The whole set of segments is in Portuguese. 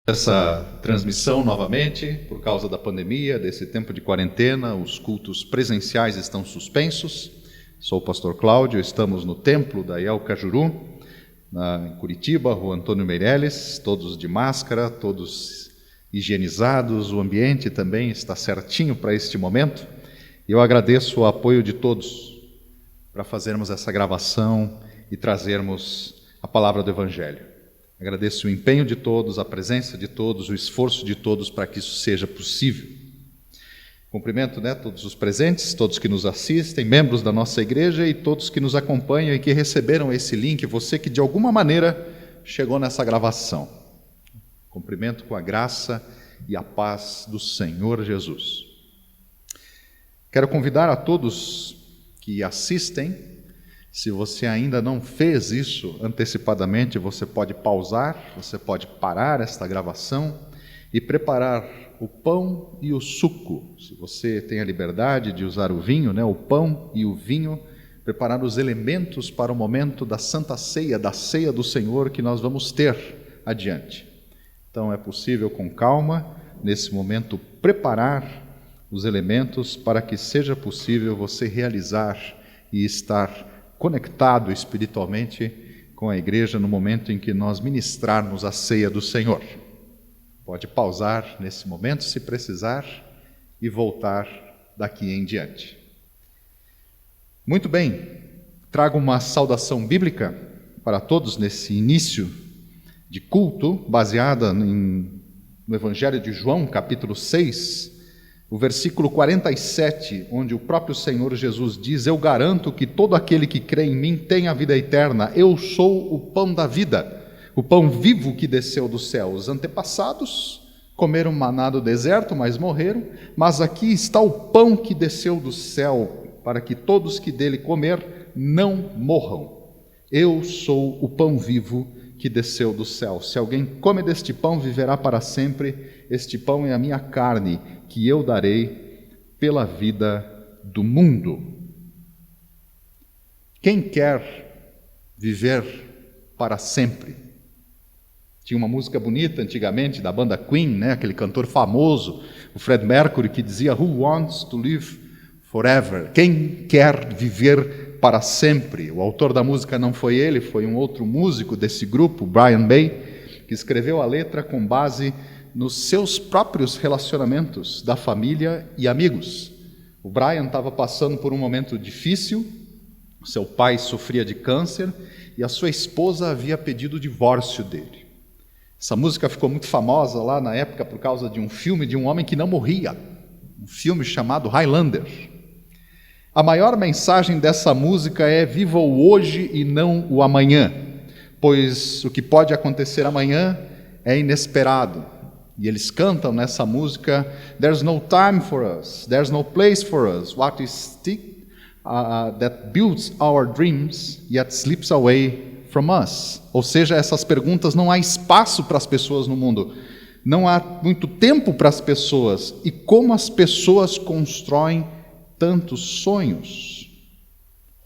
Essa transmissão novamente, por causa da pandemia, desse tempo de quarentena, os cultos presenciais estão suspensos. Sou o pastor Cláudio, estamos no templo da El Cajuru, em Curitiba, Rua Antônio Meireles, todos de máscara, todos higienizados, o ambiente também está certinho para este momento. Eu agradeço o apoio de todos para fazermos essa gravação e trazermos a palavra do Evangelho. Agradeço o empenho de todos, a presença de todos, o esforço de todos para que isso seja possível. Cumprimento, todos os presentes, todos que nos assistem, membros da nossa igreja e todos que nos acompanham e que receberam esse link, você que de alguma maneira chegou nessa gravação. Cumprimento com a graça e a paz do Senhor Jesus. Quero convidar a todos que assistem. Se você ainda não fez isso antecipadamente, você pode pausar, você pode parar esta gravação e preparar o pão e o suco. Se você tem a liberdade de usar o vinho, o pão e o vinho, preparar os elementos para o momento da Santa Ceia, da Ceia do Senhor que nós vamos ter adiante. Então é possível com calma, nesse momento, preparar os elementos para que seja possível você realizar e estar conectado espiritualmente com a igreja no momento em que nós ministrarmos a ceia do Senhor. Pode pausar nesse momento, se precisar, e voltar daqui em diante. Muito bem, trago uma saudação bíblica para todos nesse início de culto, baseada no Evangelho de João, capítulo 6, o versículo 47, onde o próprio Senhor Jesus diz: eu garanto que todo aquele que crê em mim tem a vida eterna. Eu sou o pão da vida, o pão vivo que desceu do céu. Os antepassados comeram maná do deserto, mas morreram. Mas aqui está o pão que desceu do céu, para que todos que dele comer não morram. Eu sou o pão vivo que desceu do céu. Se alguém come deste pão, viverá para sempre. Este pão é a minha carne, que eu darei pela vida do mundo. Quem quer viver para sempre? Tinha uma música bonita antigamente da banda Queen, aquele cantor famoso, o Fred Mercury, que dizia: Who wants to live forever? Quem quer viver para sempre? O autor da música não foi ele, foi um outro músico desse grupo, Brian May, que escreveu a letra com base nos seus próprios relacionamentos da família e amigos. O Brian estava passando por um momento difícil, seu pai sofria de câncer e a sua esposa havia pedido o divórcio dele. Essa música ficou muito famosa lá na época por causa de um filme de um homem que não morria, um filme chamado Highlander. A maior mensagem dessa música é: viva o hoje e não o amanhã, pois o que pode acontecer amanhã é inesperado. E eles cantam nessa música: There's no time for us, there's no place for us, what is stick that builds our dreams, yet slips away from us. Ou seja, essas perguntas: não há espaço para as pessoas no mundo, não há muito tempo para as pessoas, e como as pessoas constroem tantos sonhos.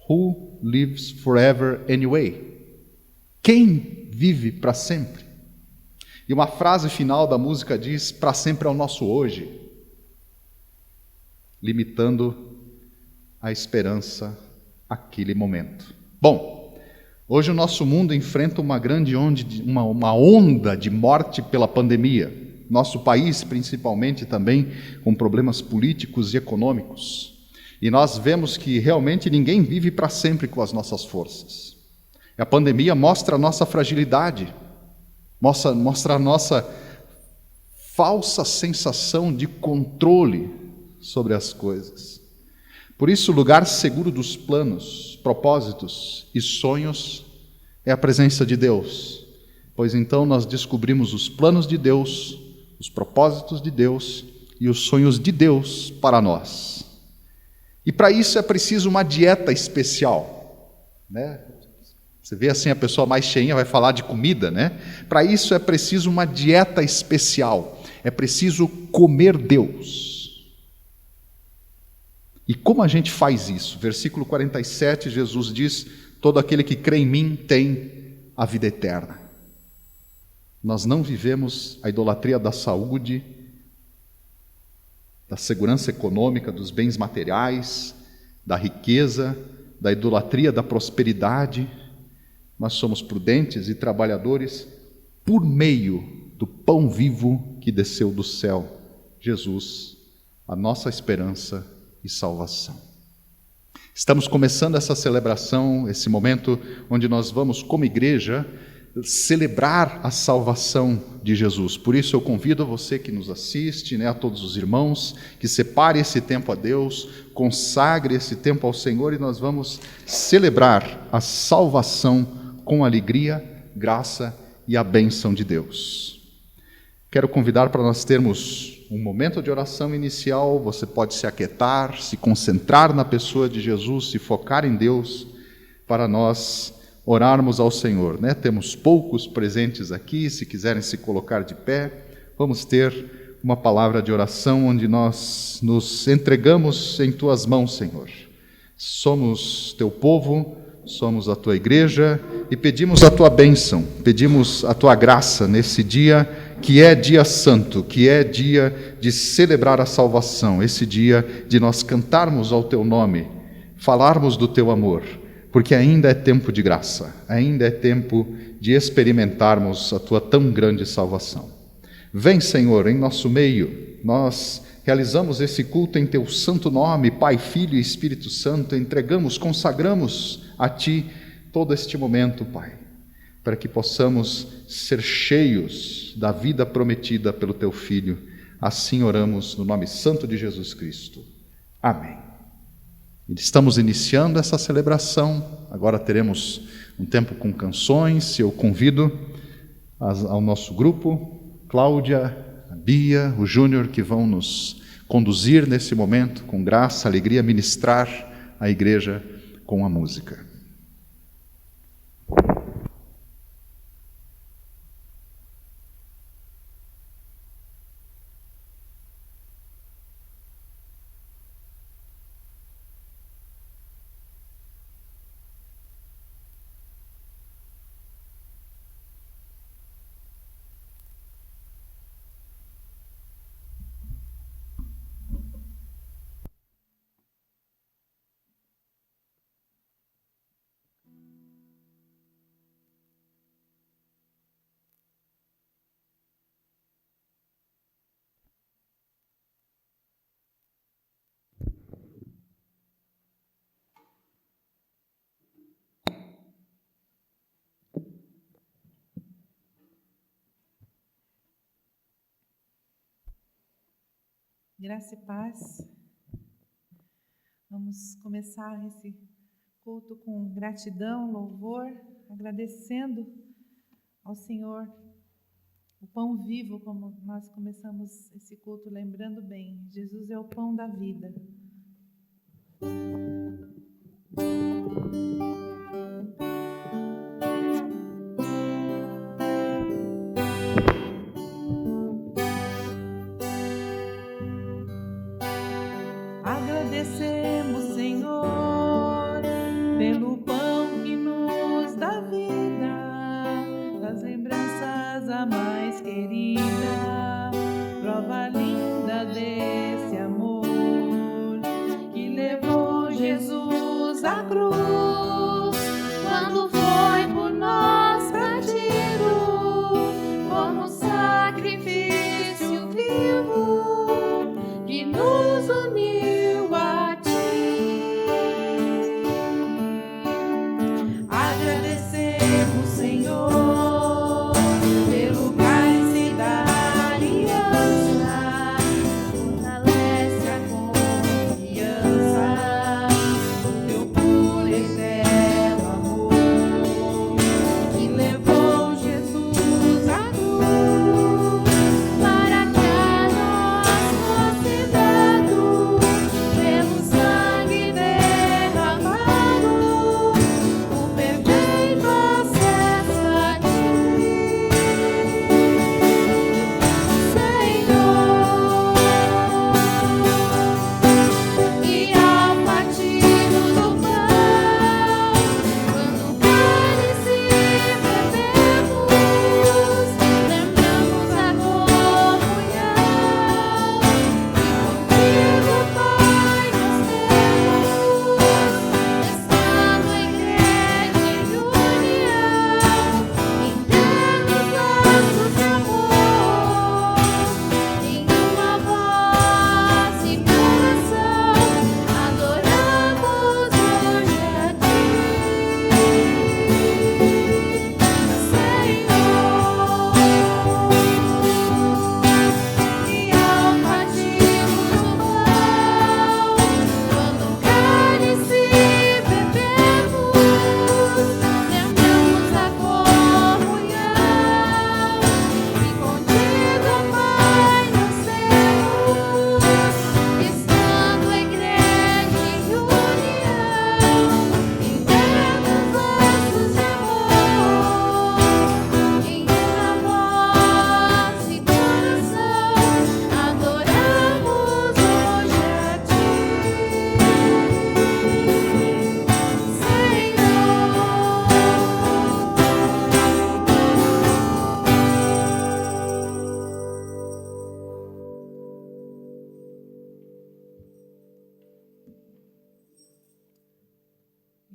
Who lives forever anyway? Quem vive para sempre? E uma frase final da música diz: para sempre é o nosso hoje, limitando a esperança àquele momento. Bom, hoje o nosso mundo enfrenta uma grande onda de morte pela pandemia. Nosso país, principalmente, também com problemas políticos e econômicos. E nós vemos que realmente ninguém vive para sempre com as nossas forças. A pandemia mostra a nossa fragilidade, mostra a nossa falsa sensação de controle sobre as coisas. Por isso, o lugar seguro dos planos, propósitos e sonhos é a presença de Deus, pois então nós descobrimos os planos de Deus, os propósitos de Deus e os sonhos de Deus para nós. E para isso é preciso uma dieta especial, Você vê assim, a pessoa mais cheinha vai falar de comida, Para isso é preciso uma dieta especial, é preciso comer Deus. E como a gente faz isso? Versículo 47, Jesus diz: todo aquele que crê em mim tem a vida eterna. Nós não vivemos a idolatria da saúde, da segurança econômica, dos bens materiais, da riqueza, da idolatria da prosperidade. Nós somos prudentes e trabalhadores por meio do pão vivo que desceu do céu, Jesus, a nossa esperança e salvação. Estamos começando essa celebração, esse momento onde nós vamos, como igreja, celebrar a salvação de Jesus. Por isso eu convido você que nos assiste, a todos os irmãos, que separe esse tempo a Deus, consagre esse tempo ao Senhor, e nós vamos celebrar a salvação com alegria, graça e a bênção de Deus. Quero convidar para nós termos um momento de oração inicial. Você pode se aquietar, se concentrar na pessoa de Jesus, se focar em Deus, para nós orarmos ao Senhor. Temos poucos presentes aqui, se quiserem se colocar de pé, vamos ter uma palavra de oração onde nós nos entregamos em Tuas mãos, Senhor. Somos Teu povo, somos a Tua igreja e pedimos a Tua bênção, pedimos a Tua graça nesse dia que é dia santo, que é dia de celebrar a salvação, esse dia de nós cantarmos ao Teu nome, falarmos do Teu amor, porque ainda é tempo de graça, ainda é tempo de experimentarmos a Tua tão grande salvação. Vem, Senhor, em nosso meio, nós realizamos esse culto em Teu santo nome, Pai, Filho e Espírito Santo, entregamos, consagramos a Ti todo este momento, Pai, para que possamos ser cheios da vida prometida pelo Teu Filho. Assim oramos no nome santo de Jesus Cristo. Amém. Estamos iniciando essa celebração, agora teremos um tempo com canções. Eu convido ao nosso grupo, Cláudia, a Bia, o Júnior, que vão nos conduzir nesse momento com graça, alegria, ministrar a igreja com a música. Graça e paz. Vamos começar esse culto com gratidão, louvor, agradecendo ao Senhor o pão vivo, como nós começamos esse culto lembrando bem. Jesus é o pão da vida. Agradecemos, Senhor, pelo pão que nos dá vida, das lembranças a mais querida, prova linda desse amor que levou Jesus à cruz, quando foi por nós partido, como sacrifício vivo, que nos uniu. Para que a nós fosse dado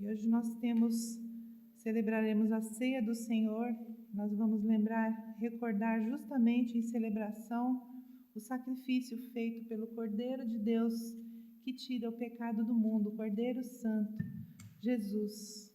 E hoje nós celebraremos a ceia do Senhor. Nós vamos recordar justamente em celebração o sacrifício feito pelo Cordeiro de Deus que tira o pecado do mundo, o Cordeiro Santo, Jesus.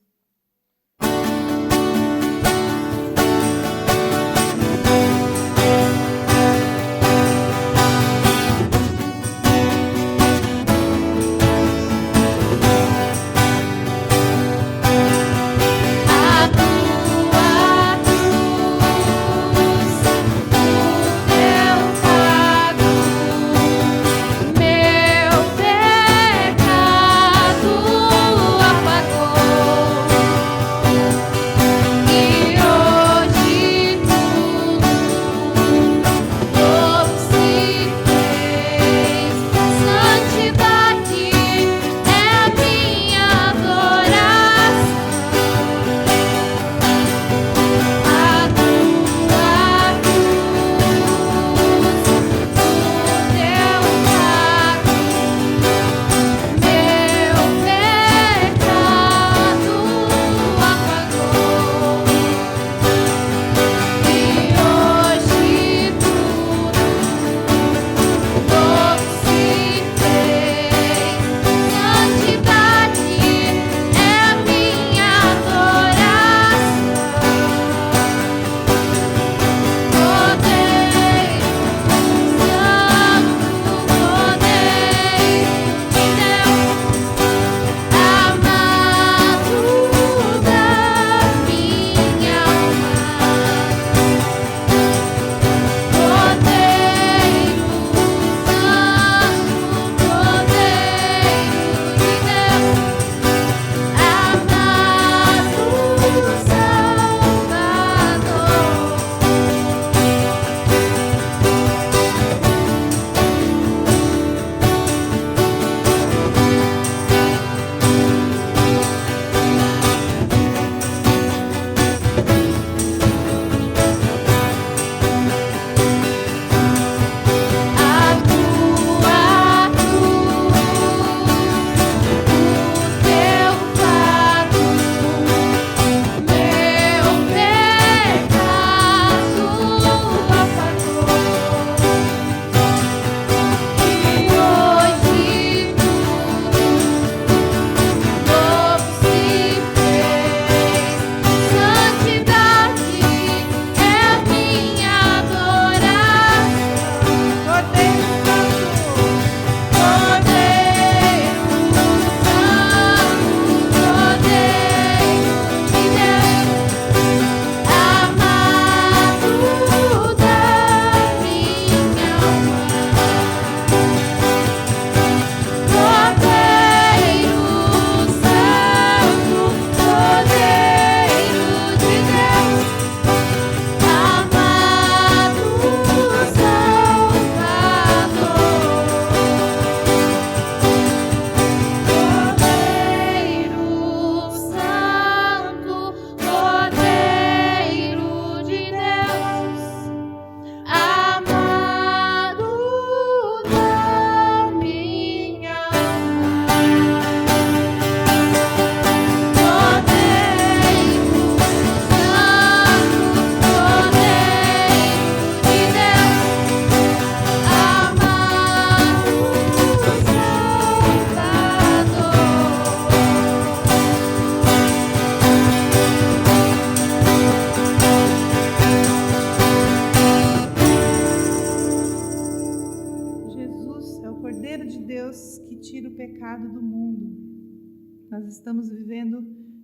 Nós estamos vivendo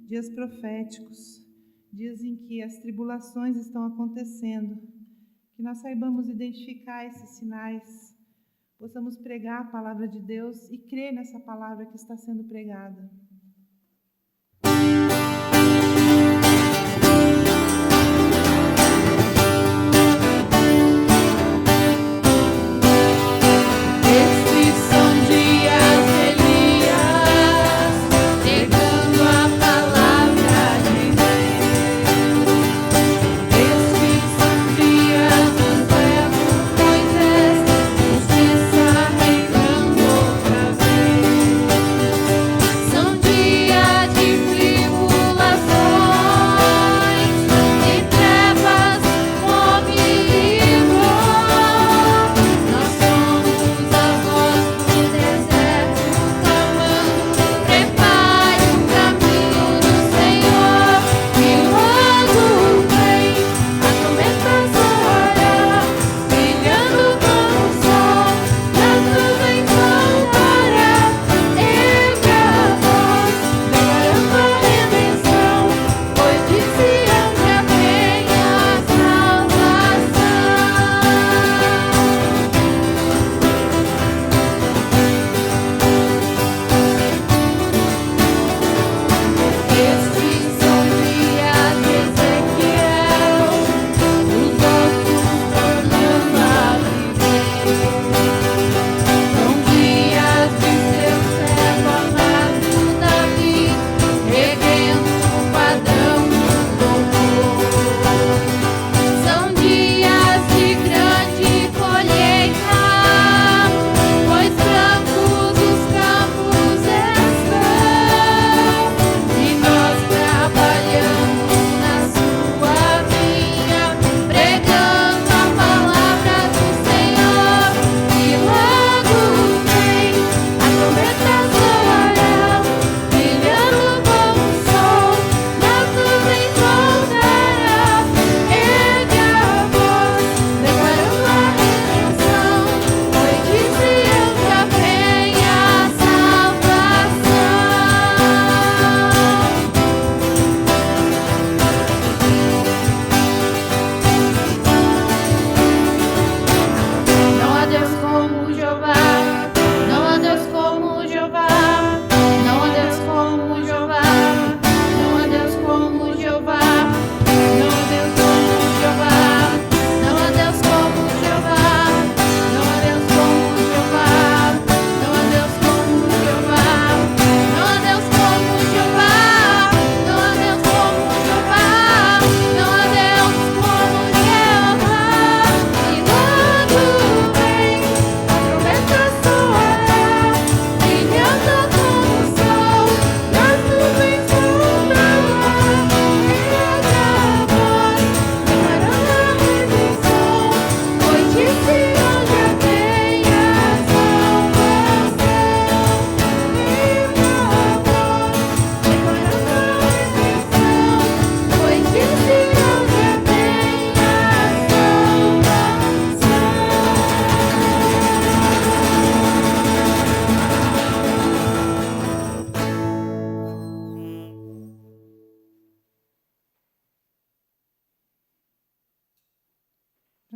dias proféticos, dias em que as tribulações estão acontecendo, que nós saibamos identificar esses sinais, possamos pregar a palavra de Deus e crer nessa palavra que está sendo pregada. São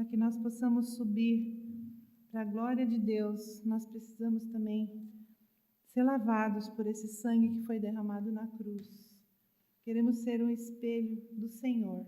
para que nós possamos subir para a glória de Deus, nós precisamos também ser lavados por esse sangue que foi derramado na cruz. Queremos ser um espelho do Senhor.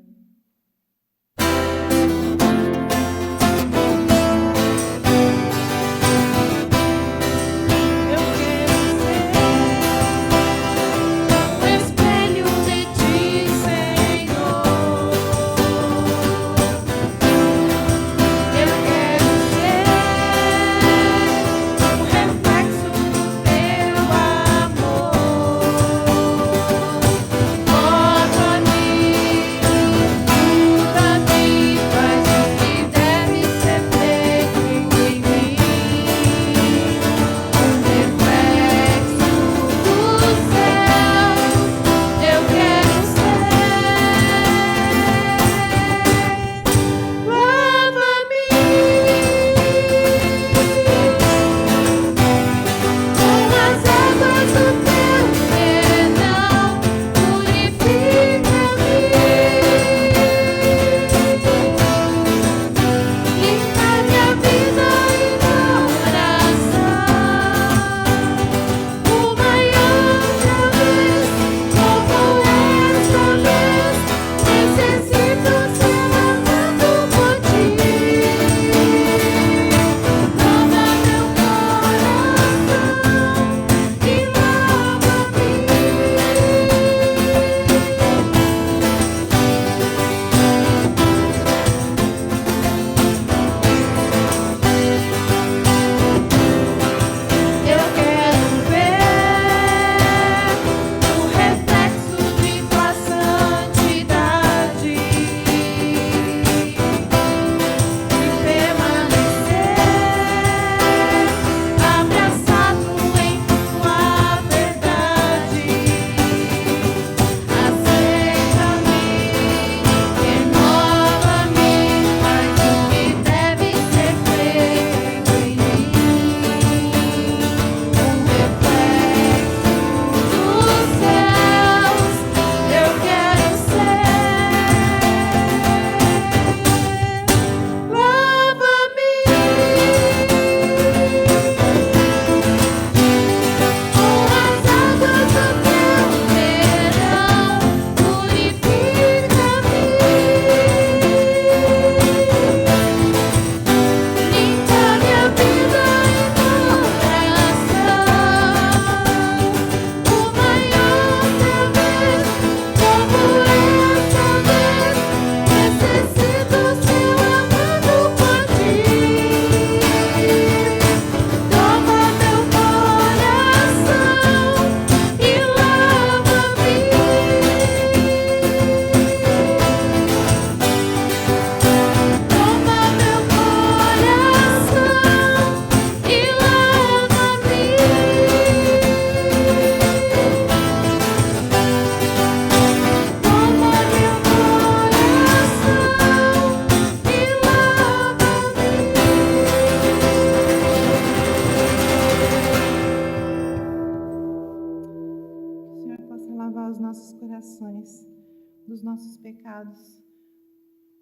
Dos nossos pecados,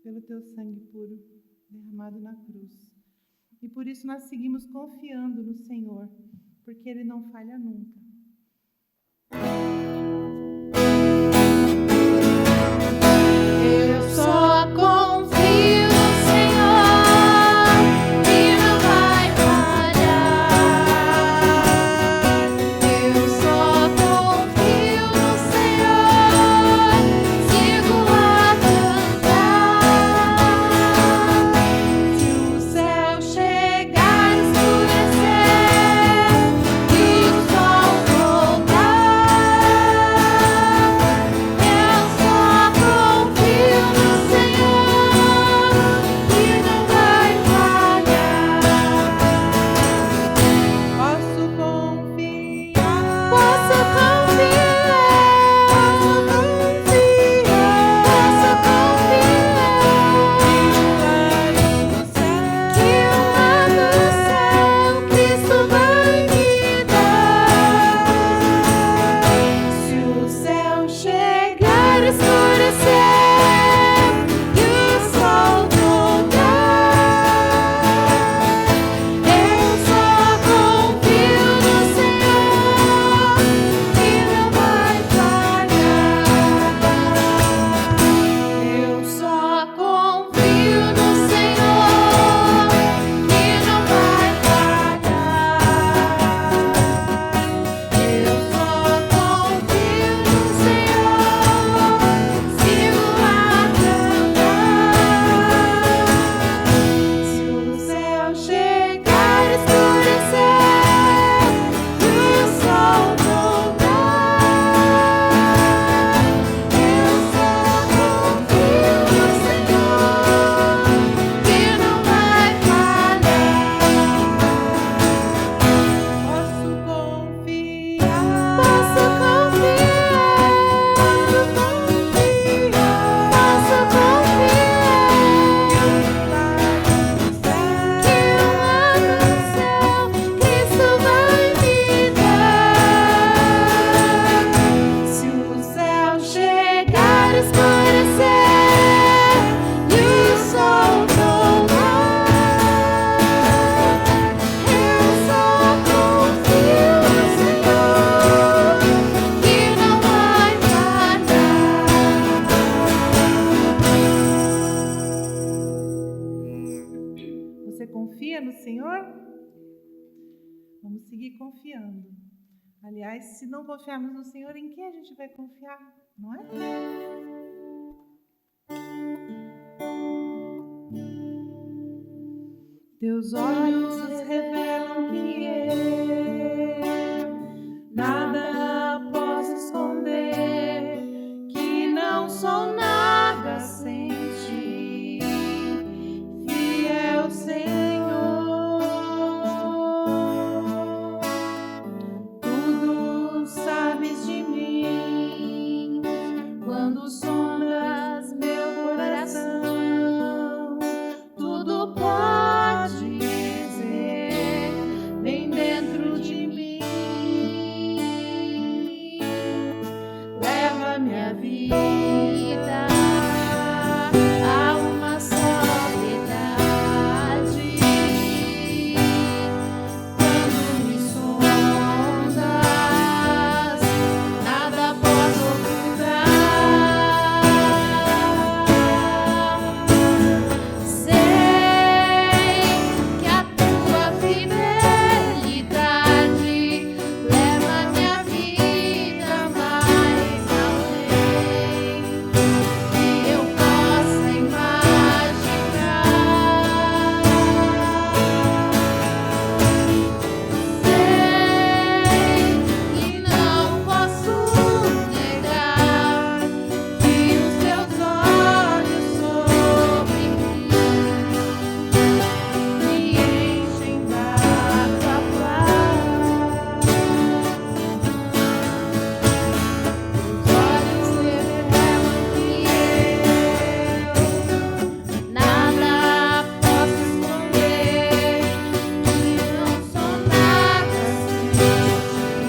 pelo teu sangue puro derramado na cruz. E por isso nós seguimos confiando no Senhor, porque Ele não falha nunca. Eu só confio no Senhor, que não vai falhar. Eu só confio no Senhor, sigo a cantar. Se o céu chegar a escurecer e o sol confiando. Aliás, se não confiarmos no Senhor, em quem a gente vai confiar? Não é? Teus olhos revelam que eu nada posso esconder, que não sou nada sem ti, fiel Senhor. Tudo sabes de mim, quando sondas meu coração, tudo podes ver bem dentro de mim. Leva minha vida a uma só verdade. Quando me sondas, nada posso ocultar. Sei que a tua fidelidade leva minha vida mais além que eu possa imaginar. Sei que não posso negar que os teus olhos sobre mim me enchem da tua paz. Os olhos revelam que eu nada posso esconder, que não sou nada sem ti,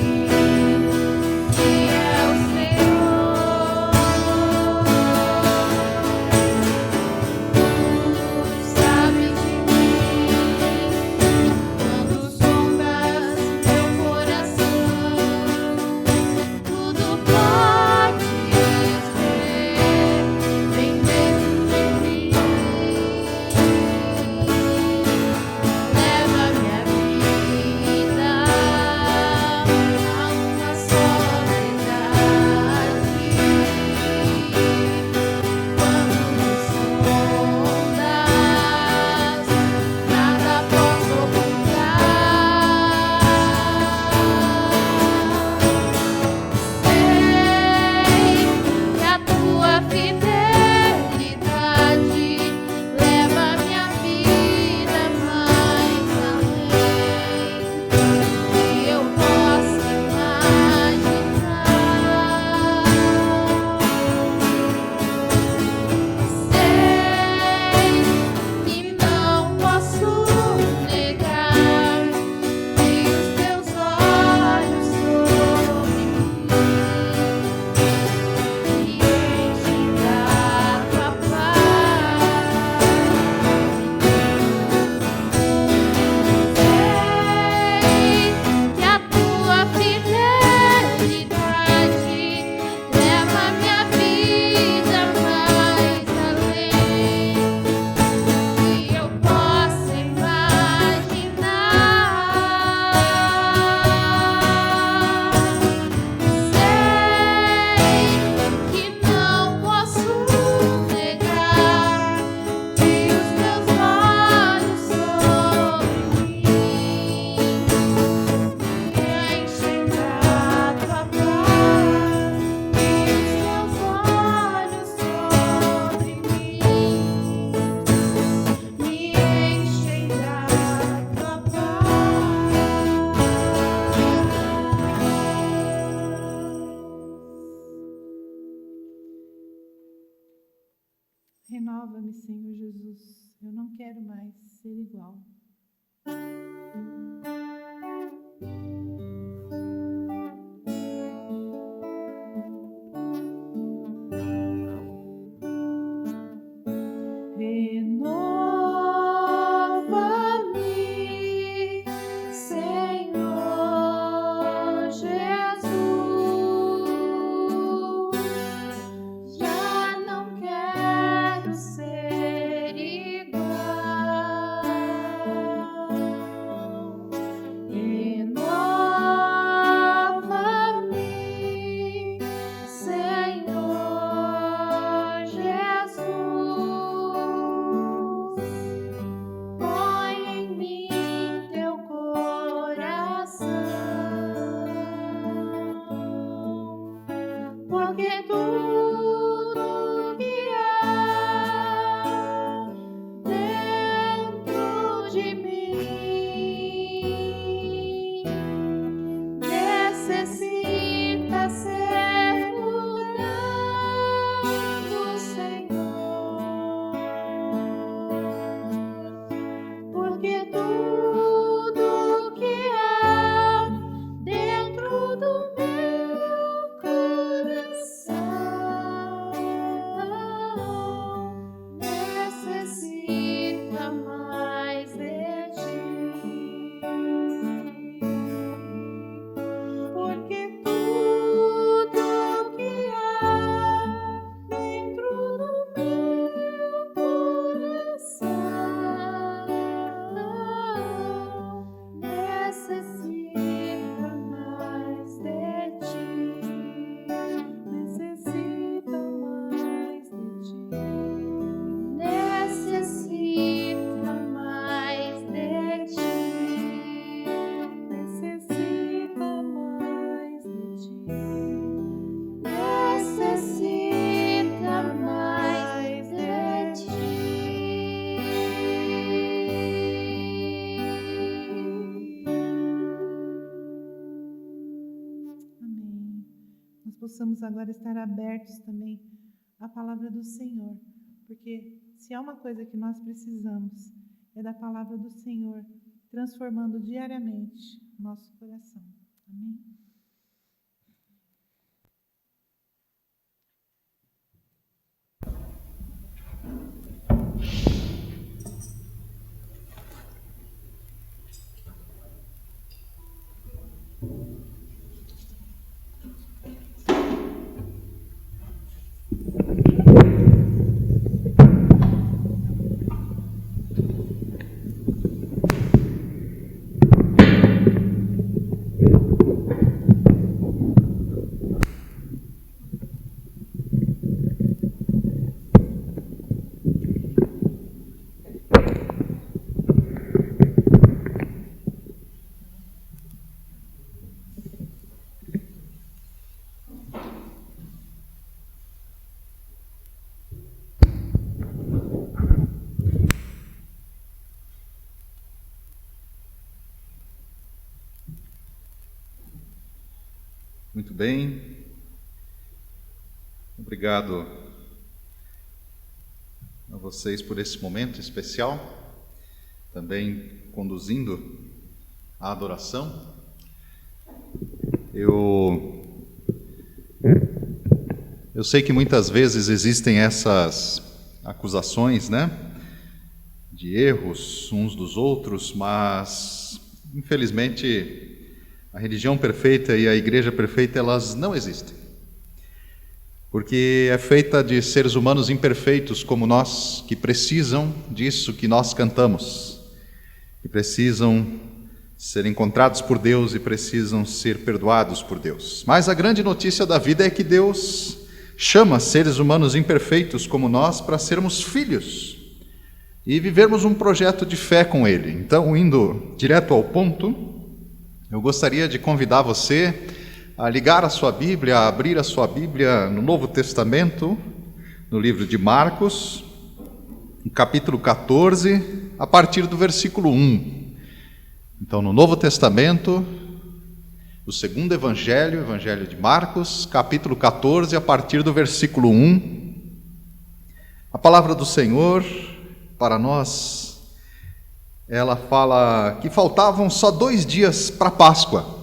fiel Senhor. Sabe de mim, quando sondas meu coração, tudo podes ver bem dentro de mim. Leva minha vida a uma só verdade. Quando me sondas, nada posso ocultar. Sei que a tua fidelidade leva minha vida mais além que eu possa imaginar. Sei que não posso negar que os teus olhos sobre mim me enchem da tua paz. Sei que a tua fidelidade leva minha vida mais além que eu possa imaginar. Sei que não posso negar que os teus olhos sobre mim me enchem da tua paz. Que os teus olhos sobre mim me enchem da tua paz. Renova-me, Senhor Jesus. Eu não quero mais ser igual. Renova-me, Senhor Jesus. Já não quero ser igual. Renova possamos agora estar abertos também à palavra do Senhor, porque se há uma coisa que nós precisamos, é da palavra do Senhor, transformando diariamente nosso coração. Amém? Muito bem. Obrigado a vocês por esse momento especial, também conduzindo a adoração. Eu sei que muitas vezes existem essas acusações, né, de erros uns dos outros, mas infelizmente a religião perfeita e a igreja perfeita, elas não existem. Porque é feita de seres humanos imperfeitos como nós, que precisam disso que nós cantamos, que precisam ser encontrados por Deus e precisam ser perdoados por Deus. Mas a grande notícia da vida é que Deus chama seres humanos imperfeitos como nós para sermos filhos e vivermos um projeto de fé com Ele. Então, indo direto ao ponto, eu gostaria de convidar você a ligar a sua Bíblia, a abrir a sua Bíblia no Novo Testamento, no livro de Marcos, no capítulo 14, a partir do versículo 1. Então, no Novo Testamento, o segundo Evangelho, o Evangelho de Marcos, capítulo 14, a partir do versículo 1. A palavra do Senhor para nós, ela fala que faltavam só 2 dias para a Páscoa,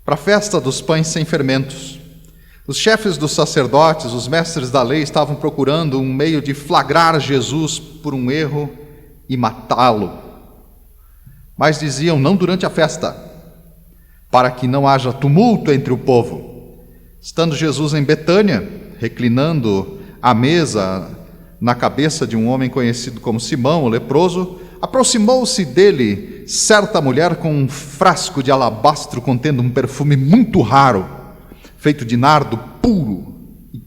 para a festa dos pães sem fermentos. Os chefes dos sacerdotes, os mestres da lei, estavam procurando um meio de flagrar Jesus por um erro e matá-lo. Mas diziam, não durante a festa, para que não haja tumulto entre o povo. Estando Jesus em Betânia, reclinando à mesa na cabeça de um homem conhecido como Simão, o leproso, aproximou-se dele certa mulher com um frasco de alabastro contendo um perfume muito raro, feito de nardo puro, e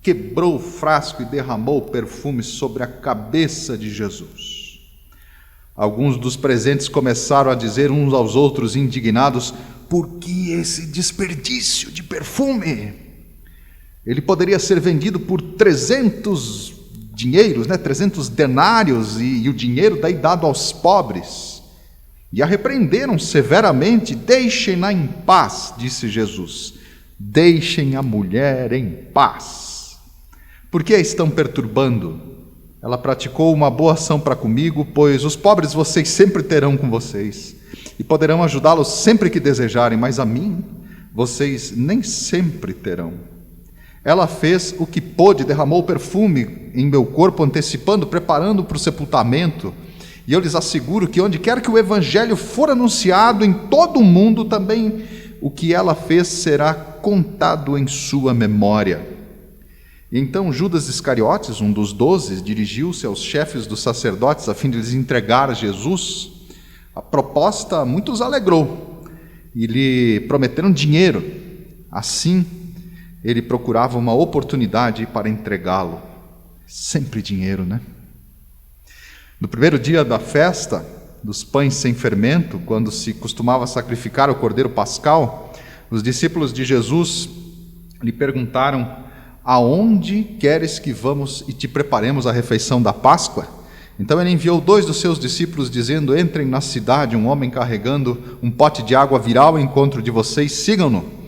quebrou o frasco e derramou o perfume sobre a cabeça de Jesus. Alguns dos presentes começaram a dizer uns aos outros, indignados, por que esse desperdício de perfume? Ele poderia ser vendido por 300 denários e o dinheiro daí dado aos pobres. E a repreenderam severamente. Deixem-na em paz, disse Jesus. Deixem a mulher em paz. Por que a estão perturbando? Ela praticou uma boa ação para comigo, pois os pobres vocês sempre terão com vocês e poderão ajudá-los sempre que desejarem, mas a mim vocês nem sempre terão. Ela fez o que pôde, derramou perfume em meu corpo, antecipando, preparando para o sepultamento. E eu lhes asseguro que onde quer que o Evangelho for anunciado em todo o mundo, também o que ela fez será contado em sua memória. E então Judas Iscariotes, um dos 12, dirigiu-se aos chefes dos sacerdotes a fim de lhes entregar Jesus. A proposta muitos alegrou e lhe prometeram dinheiro. Assim, ele procurava uma oportunidade para entregá-lo. Sempre dinheiro, né? No primeiro dia da festa dos pães sem fermento, quando se costumava sacrificar o cordeiro pascal, os discípulos de Jesus lhe perguntaram, aonde queres que vamos e te preparemos a refeição da Páscoa? Então ele enviou 2 dos seus discípulos, dizendo, entrem na cidade, um homem carregando um pote de água virá ao encontro de vocês, sigam-no.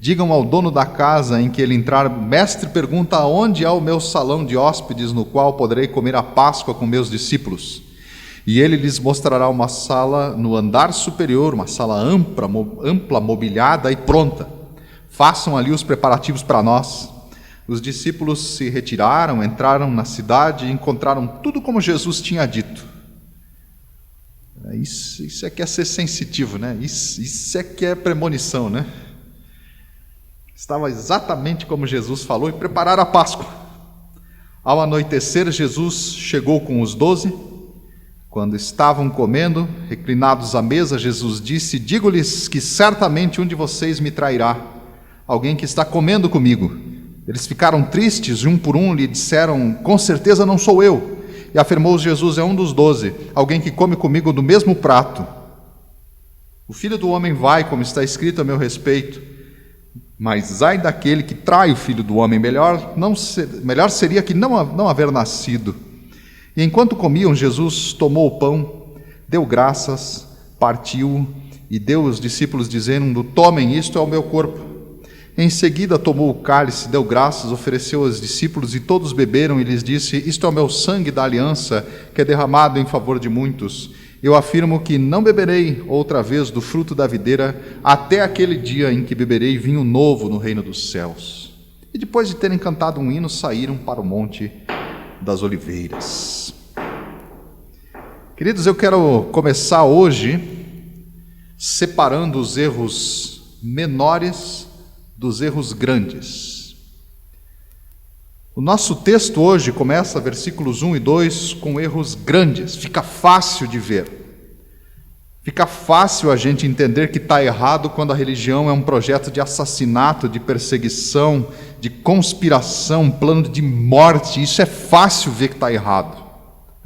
Digam ao dono da casa em que ele entrar: mestre pergunta onde há o meu salão de hóspedes, no qual poderei comer a Páscoa com meus discípulos. E ele lhes mostrará uma sala no andar superior, uma sala ampla, mobiliada e pronta. Façam ali os preparativos para nós. Os discípulos se retiraram, entraram na cidade e encontraram tudo como Jesus tinha dito. Isso é que é ser sensitivo, né? Isso é que é premonição, né? Estava exatamente como Jesus falou e prepararam a Páscoa. Ao anoitecer, Jesus chegou com os 12. Quando estavam comendo, reclinados à mesa, Jesus disse: digo-lhes que certamente um de vocês me trairá, alguém que está comendo comigo. Eles ficaram tristes, um por um lhe disseram: com certeza não sou eu. E afirmou Jesus: é um dos 12, alguém que come comigo do mesmo prato. O Filho do Homem vai, como está escrito a meu respeito, mas ai daquele que trai o Filho do Homem, melhor seria que não haver nascido. E enquanto comiam, Jesus tomou o pão, deu graças, partiu e deu aos discípulos, dizendo: tomem, isto é o meu corpo. Em seguida tomou o cálice, deu graças, ofereceu aos discípulos e todos beberam, e lhes disse: isto é o meu sangue da aliança, que é derramado em favor de muitos. Eu afirmo que não beberei outra vez do fruto da videira, até aquele dia em que beberei vinho novo no reino dos céus. E depois de terem cantado um hino, saíram para o Monte das Oliveiras. Queridos, eu quero começar hoje separando os erros menores dos erros grandes. O nosso texto hoje começa, versículos 1 e 2, com erros grandes. Fica fácil de ver. Fica fácil a gente entender que está errado quando a religião é um projeto de assassinato, de perseguição, de conspiração, um plano de morte. Isso é fácil ver que está errado.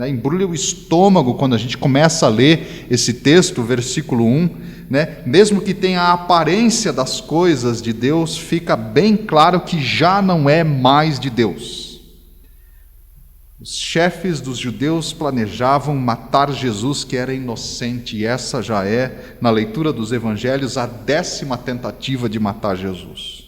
Embrulha o estômago quando a gente começa a ler esse texto, versículo 1. Mesmo que tenha a aparência das coisas de Deus, fica bem claro que já não é mais de Deus. Os chefes dos judeus planejavam matar Jesus, que era inocente, e essa já é, na leitura dos evangelhos, a 10ª tentativa de matar Jesus.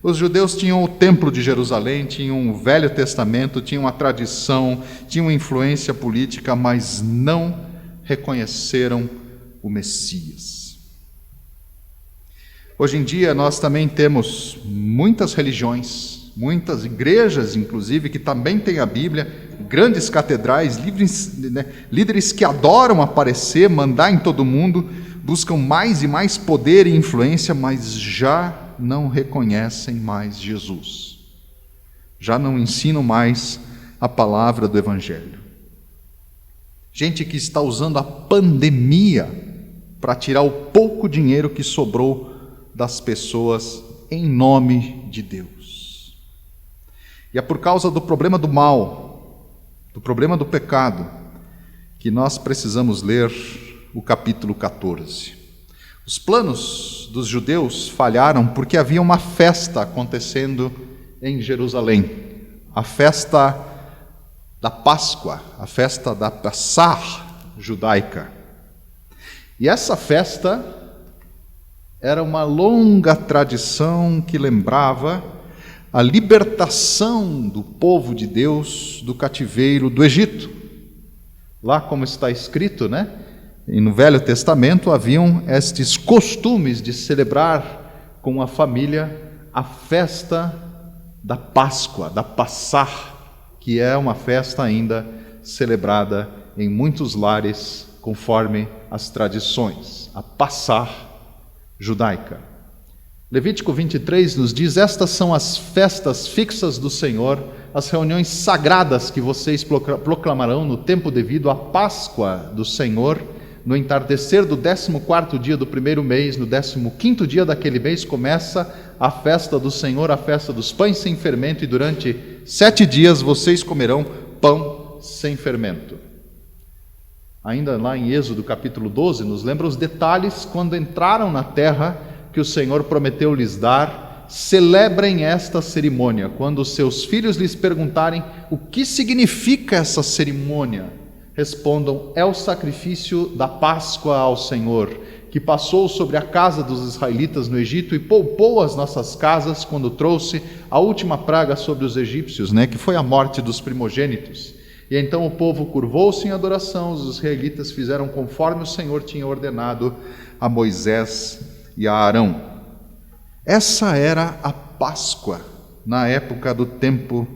Os judeus tinham o templo de Jerusalém, tinham o Velho Testamento, tinham a tradição, tinham influência política, mas não reconheceram o Messias. Hoje em dia nós também temos muitas religiões, muitas igrejas inclusive, que também têm a Bíblia, grandes catedrais, líderes que adoram aparecer, mandar em todo mundo, buscam mais e mais poder e influência, mas já não reconhecem mais Jesus, já não ensinam mais a palavra do Evangelho. Gente que está usando a pandemia para tirar o pouco dinheiro que sobrou das pessoas em nome de Deus. E é por causa do problema do mal, do problema do pecado, que nós precisamos ler o capítulo 14. Os planos dos judeus falharam porque havia uma festa acontecendo em Jerusalém, a festa da Páscoa, a festa da Passah judaica. E essa festa era uma longa tradição que lembrava a libertação do povo de Deus do cativeiro do Egito. Lá, como está escrito, e no Velho Testamento haviam estes costumes de celebrar com a família a festa da Páscoa, da Passah, que é uma festa ainda celebrada em muitos lares conforme as tradições, a Passah judaica. Levítico 23 nos diz: estas são as festas fixas do Senhor, as reuniões sagradas que vocês proclamarão no tempo devido à Páscoa do Senhor. No entardecer do 14º dia do primeiro mês, no 15º dia daquele mês, começa a festa do Senhor, a festa dos pães sem fermento, e durante 7 dias vocês comerão pão sem fermento. Ainda lá em Êxodo capítulo 12, nos lembra os detalhes quando entraram na terra que o Senhor prometeu lhes dar. Celebrem esta cerimônia. Quando os seus filhos lhes perguntarem o que significa essa cerimônia, respondam: é o sacrifício da Páscoa ao Senhor. que passou sobre a casa dos israelitas no Egito e poupou as nossas casas quando trouxe a última praga sobre os egípcios, que foi a morte dos primogênitos. E então o povo curvou-se em adoração, os israelitas fizeram conforme o Senhor tinha ordenado a Moisés e a Arão. Essa era a Páscoa na época do tempo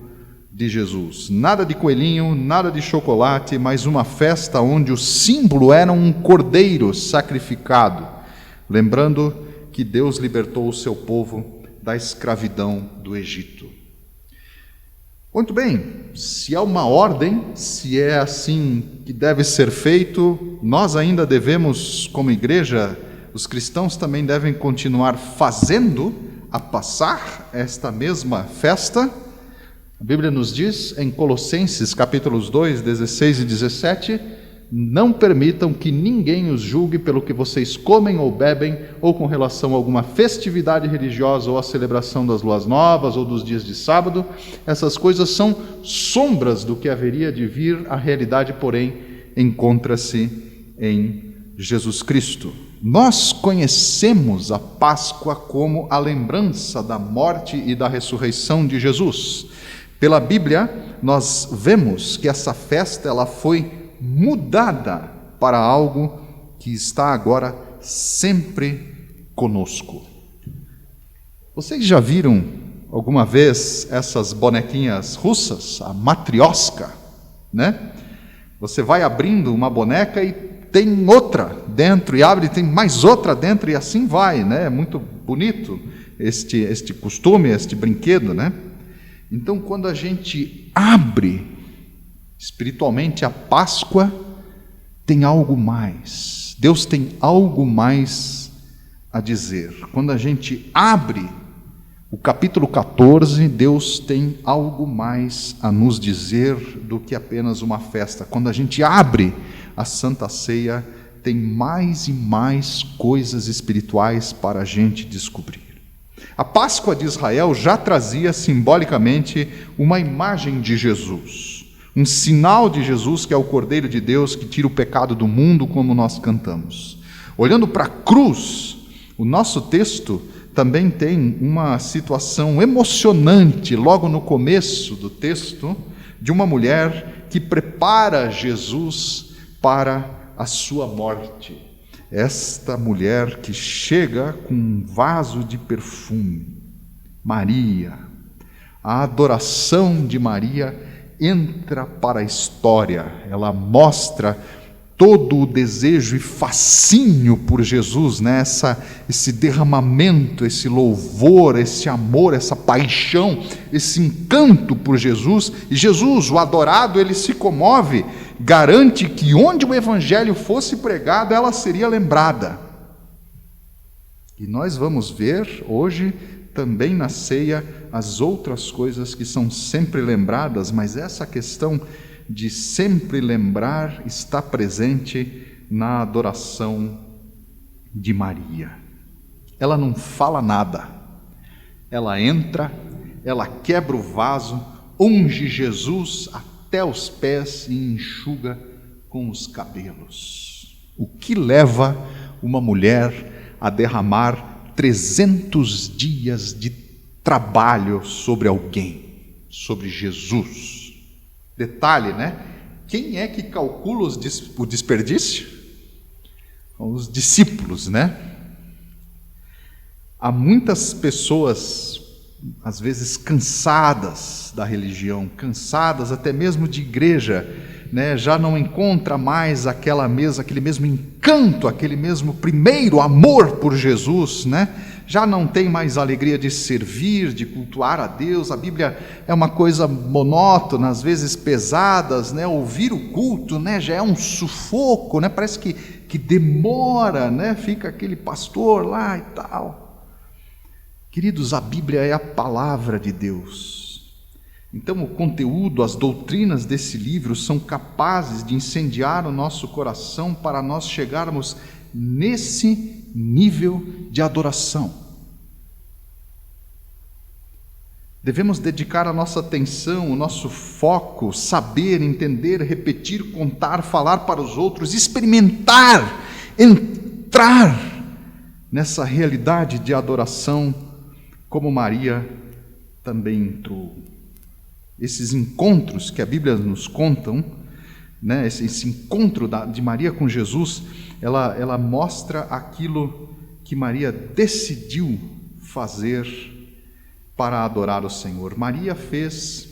de Jesus. Nada de coelhinho, nada de chocolate, mas uma festa onde o símbolo era um cordeiro sacrificado, lembrando que Deus libertou o seu povo da escravidão do Egito. Muito bem, se há uma ordem, se é assim que deve ser feito, nós ainda devemos, como igreja, os cristãos também devem continuar fazendo, a passar esta mesma festa. A Bíblia nos diz em Colossenses capítulos 2, 16 e 17, não permitam que ninguém os julgue pelo que vocês comem ou bebem, ou com relação a alguma festividade religiosa, ou a celebração das luas novas, ou dos dias de sábado. Essas coisas são sombras do que haveria de vir, a realidade, porém, encontra-se em Jesus Cristo. Nós conhecemos a Páscoa como a lembrança da morte e da ressurreição de Jesus. Pela Bíblia, nós vemos que essa festa ela foi mudada para algo que está agora sempre conosco. Vocês já viram alguma vez essas bonequinhas russas, a matrioska, Você vai abrindo uma boneca e tem outra dentro, e abre e tem mais outra dentro, e assim vai, É muito bonito este costume, este brinquedo, Então, quando a gente abre espiritualmente a Páscoa, tem algo mais. Deus tem algo mais a dizer. Quando a gente abre o capítulo 14, Deus tem algo mais a nos dizer do que apenas uma festa. Quando a gente abre a Santa Ceia, tem mais e mais coisas espirituais para a gente descobrir. A Páscoa de Israel já trazia simbolicamente uma imagem de Jesus, um sinal de Jesus, que é o Cordeiro de Deus que tira o pecado do mundo, como nós cantamos. Olhando para a cruz, o nosso texto também tem uma situação emocionante, logo no começo do texto, de uma mulher que prepara Jesus para a sua morte. Esta mulher que chega com um vaso de perfume, Maria. A adoração de Maria entra para a história, ela mostra todo o desejo e fascínio por Jesus, esse derramamento, esse louvor, esse amor, essa paixão, esse encanto por Jesus. E Jesus, o adorado, ele se comove, garante que onde o evangelho fosse pregado, ela seria lembrada. E nós vamos ver hoje também na ceia as outras coisas que são sempre lembradas, mas essa questão de sempre lembrar está presente na adoração de Maria. Ela não fala nada, ela entra, ela quebra o vaso, unge Jesus até os pés e enxuga com os cabelos. O que leva uma mulher a derramar 300 dias de trabalho sobre alguém, sobre Jesus? Detalhe, Quem é que calcula o desperdício? Os discípulos, Há muitas pessoas, às vezes cansadas da religião, cansadas até mesmo de igreja, já não encontra mais aquele mesmo encanto, aquele mesmo primeiro amor por Jesus, já não tem mais alegria de servir, de cultuar a Deus. A Bíblia é uma coisa monótona, às vezes pesadas, ouvir o culto, já é um sufoco, parece que demora, fica aquele pastor lá e tal. Queridos, a Bíblia é a palavra de Deus. Então o conteúdo, as doutrinas desse livro são capazes de incendiar o nosso coração para nós chegarmos nesse nível de adoração. Devemos dedicar a nossa atenção, o nosso foco, saber, entender, repetir, contar, falar para os outros, experimentar entrar nessa realidade de adoração, como Maria também entrou. Esses encontros que a Bíblia nos conta, né, esse encontro de Maria com Jesus, ela mostra aquilo que Maria decidiu fazer para adorar o Senhor. Maria fez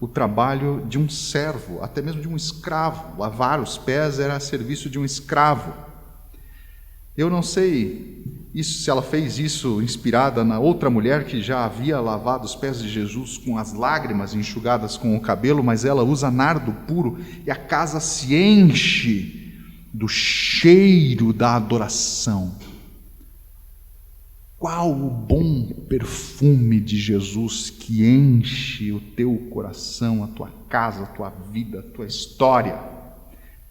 o trabalho de um servo, até mesmo de um escravo. Lavar os pés era serviço de um escravo. Eu não sei se ela fez isso inspirada na outra mulher que já havia lavado os pés de Jesus com as lágrimas enxugadas com o cabelo, mas ela usa nardo puro e a casa se enche do cheiro da adoração. Qual o bom perfume de Jesus que enche o teu coração, a tua casa, a tua vida, a tua história.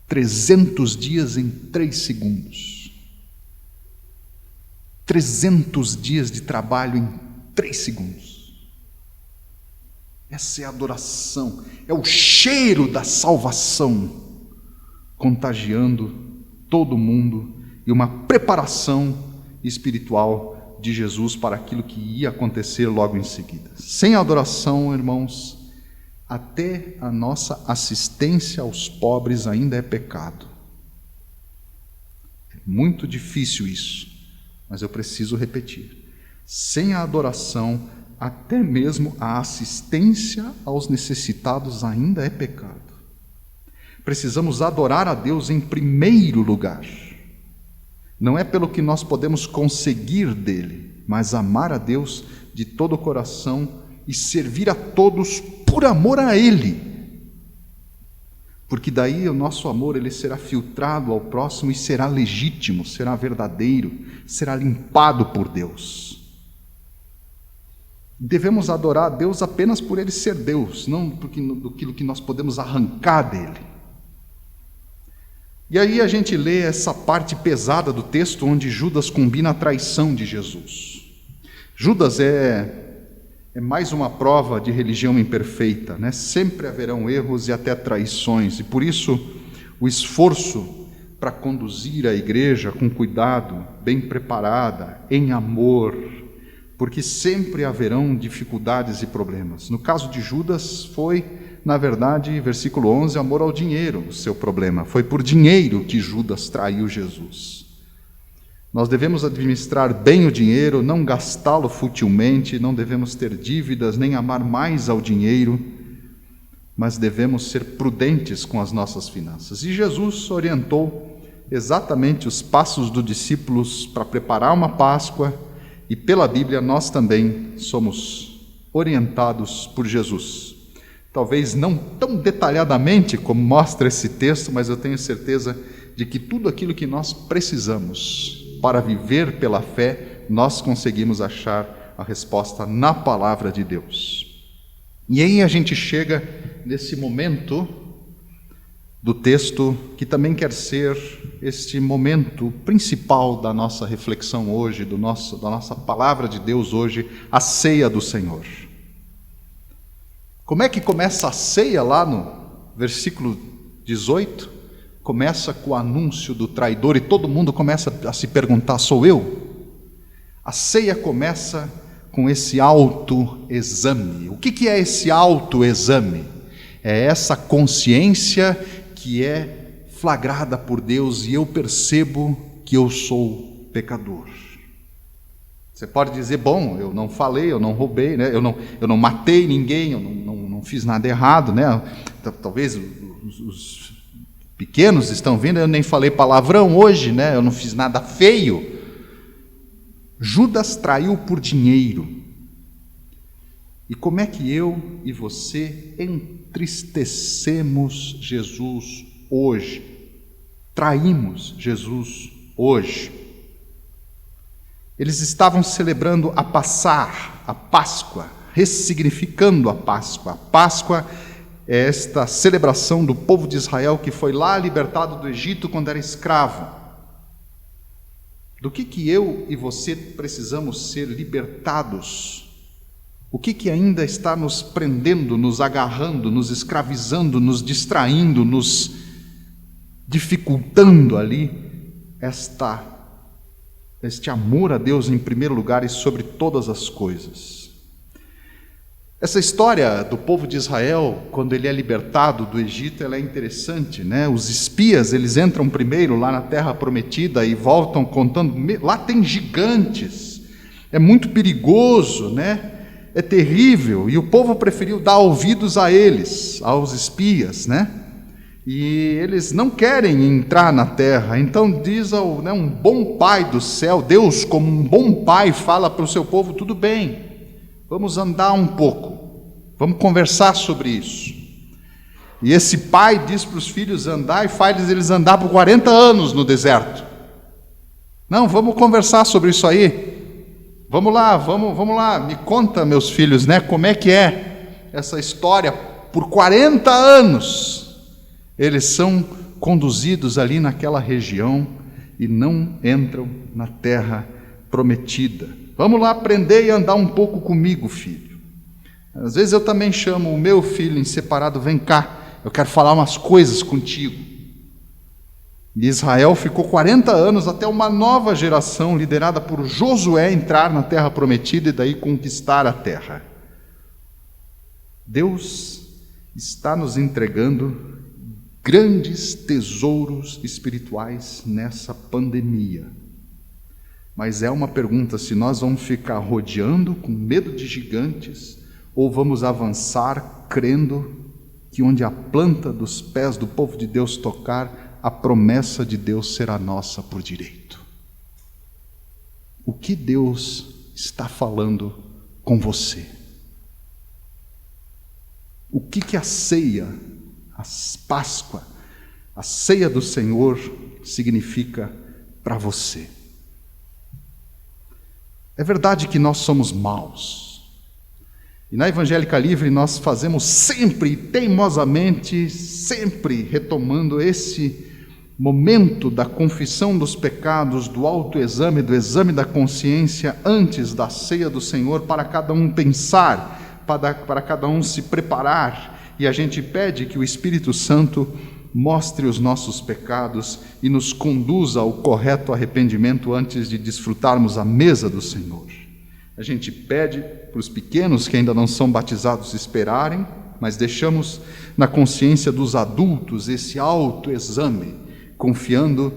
300 dias em 3 segundos. 300 dias de trabalho em 3 segundos. Essa é a adoração, é o cheiro da salvação contagiando todo mundo e uma preparação espiritual de Jesus para aquilo que ia acontecer logo em seguida. Sem adoração, irmãos, até a nossa assistência aos pobres ainda é pecado. É muito difícil isso, mas eu preciso repetir. Sem a adoração, até mesmo a assistência aos necessitados ainda é pecado. Precisamos adorar a Deus em primeiro lugar. Não é pelo que nós podemos conseguir dele, mas amar a Deus de todo o coração e servir a todos por amor a Ele. Porque daí o nosso amor ele será filtrado ao próximo e será legítimo, será verdadeiro, será limpado por Deus. Devemos adorar a Deus apenas por Ele ser Deus, não daquilo que nós podemos arrancar dele. E aí a gente lê essa parte pesada do texto onde Judas combina a traição de Jesus. Judas é mais uma prova de religião imperfeita, né? Sempre haverão erros e até traições, e por isso o esforço para conduzir a igreja com cuidado, bem preparada, em amor, porque sempre haverão dificuldades e problemas. No caso de Judas foi, na verdade, versículo 11, amor ao dinheiro, o seu problema. Foi por dinheiro que Judas traiu Jesus. Nós devemos administrar bem o dinheiro, não gastá-lo futilmente, não devemos ter dívidas, nem amar mais ao dinheiro, mas devemos ser prudentes com as nossas finanças. E Jesus orientou exatamente os passos dos discípulos para preparar uma Páscoa, e pela Bíblia nós também somos orientados por Jesus. Talvez não tão detalhadamente como mostra esse texto, mas eu tenho certeza de que tudo aquilo que nós precisamos para viver pela fé, nós conseguimos achar a resposta na palavra de Deus. E aí a gente chega nesse momento do texto que também quer ser este momento principal da nossa reflexão hoje, da nossa palavra de Deus hoje, a ceia do Senhor. Como é que começa a ceia lá no versículo 18? Começa com o anúncio do traidor e todo mundo começa a se perguntar, sou eu? A ceia começa com esse autoexame. O que é esse autoexame? É essa consciência que é flagrada por Deus e eu percebo que eu sou pecador. Você pode dizer, bom, eu não falei, eu não roubei, né? eu não matei ninguém, eu não fiz nada errado, né? Talvez os pequenos estão vendo, eu nem falei palavrão hoje, né? Eu não fiz nada feio. Judas traiu por dinheiro. E como é que eu e você entristecemos Jesus hoje? Traímos Jesus hoje? Eles estavam celebrando a Páscoa, ressignificando a Páscoa. A Páscoa é esta celebração do povo de Israel que foi lá libertado do Egito quando era escravo. Do que eu e você precisamos ser libertados? O que ainda está nos prendendo, nos agarrando, nos escravizando, nos distraindo, nos dificultando ali esta este amor a Deus em primeiro lugar e sobre todas as coisas. Essa história do povo de Israel, quando ele é libertado do Egito, ela é interessante, né? Os espias, eles entram primeiro lá na terra prometida e voltam contando, lá tem gigantes, é muito perigoso, né? É terrível, e o povo preferiu dar ouvidos a eles, aos espias, né? E eles não querem entrar na terra. Então diz um bom pai do céu, Deus como um bom pai fala para o seu povo: tudo bem, vamos andar um pouco, vamos conversar sobre isso. E esse pai diz para os filhos andar e faz eles andar por 40 anos no deserto. Não, vamos conversar sobre isso aí. Vamos lá, me conta, meus filhos, né? Como é que é essa história? Por 40 anos eles são conduzidos ali naquela região e não entram na terra prometida. Vamos lá aprender e andar um pouco comigo, filho. Às vezes eu também chamo o meu filho em separado: vem cá, eu quero falar umas coisas contigo. E Israel ficou 40 anos até uma nova geração, liderada por Josué, entrar na terra prometida e daí conquistar a terra. Deus está nos entregando grandes tesouros espirituais nessa pandemia. Mas é uma pergunta: se nós vamos ficar rodeando com medo de gigantes, ou vamos avançar crendo que onde a planta dos pés do povo de Deus tocar, a promessa de Deus será nossa por direito. O que Deus está falando com você? O que a ceia, a Páscoa, a ceia do Senhor significa para você? É verdade que nós somos maus. E na Evangélica Livre nós fazemos sempre, teimosamente, sempre retomando esse momento da confissão dos pecados, do autoexame, do exame da consciência antes da ceia do Senhor, para cada um pensar, para cada um se preparar. E a gente pede que o Espírito Santo mostre os nossos pecados e nos conduza ao correto arrependimento antes de desfrutarmos a mesa do Senhor. A gente pede para os pequenos que ainda não são batizados esperarem, mas deixamos na consciência dos adultos esse autoexame, confiando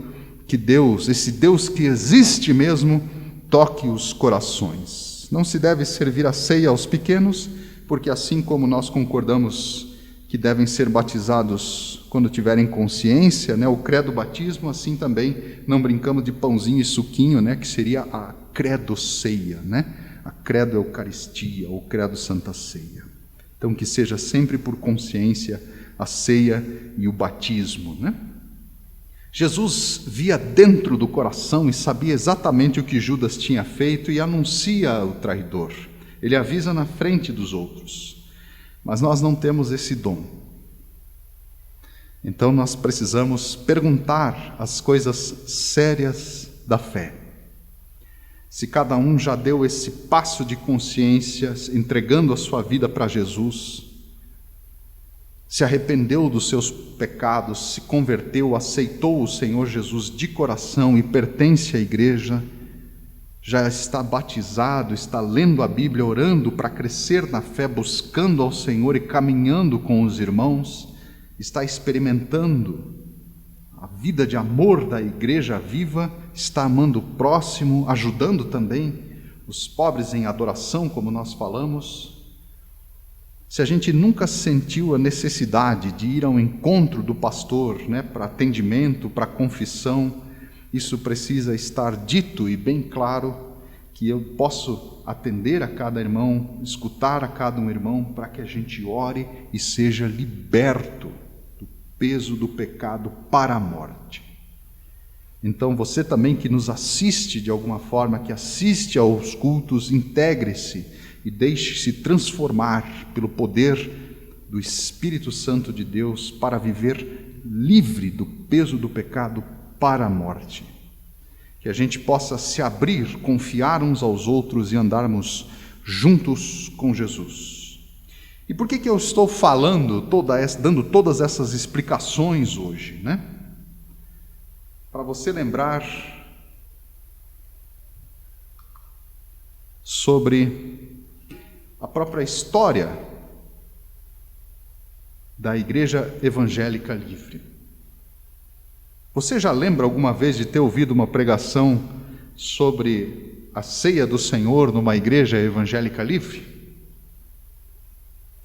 que Deus, esse Deus que existe mesmo, toque os corações. Não se deve servir a ceia aos pequenos, porque assim como nós concordamos que devem ser batizados quando tiverem consciência, né, o credo batismo, assim também não brincamos de pãozinho e suquinho, né, que seria a credo ceia, né, a credo eucaristia, ou credo santa ceia. Então que seja sempre por consciência a ceia e o batismo, né? Jesus via dentro do coração e sabia exatamente o que Judas tinha feito e anuncia o traidor. Ele avisa na frente dos outros. Mas nós não temos esse dom. Então nós precisamos perguntar as coisas sérias da fé. Se cada um já deu esse passo de consciência, entregando a sua vida para Jesus, se arrependeu dos seus pecados, se converteu, aceitou o Senhor Jesus de coração e pertence à igreja, já está batizado, está lendo a Bíblia, orando para crescer na fé, buscando ao Senhor e caminhando com os irmãos, está experimentando a vida de amor da igreja viva, está amando o próximo, ajudando também os pobres em adoração, como nós falamos. Se a gente nunca sentiu a necessidade de ir ao encontro do pastor, né, para atendimento, para confissão, isso precisa estar dito e bem claro, que eu posso atender a cada irmão, escutar a cada um irmão, para que a gente ore e seja liberto do peso do pecado para a morte. Então você também que nos assiste de alguma forma, que assiste aos cultos, integre-se e deixe-se transformar pelo poder do Espírito Santo de Deus para viver livre do peso do pecado para a morte. Que a gente possa se abrir, confiar uns aos outros e andarmos juntos com Jesus. E por que eu estou falando, dando todas essas explicações hoje, né? Para você lembrar sobre a própria história da Igreja Evangélica Livre. Você já lembra alguma vez de ter ouvido uma pregação sobre a ceia do Senhor numa igreja evangélica livre?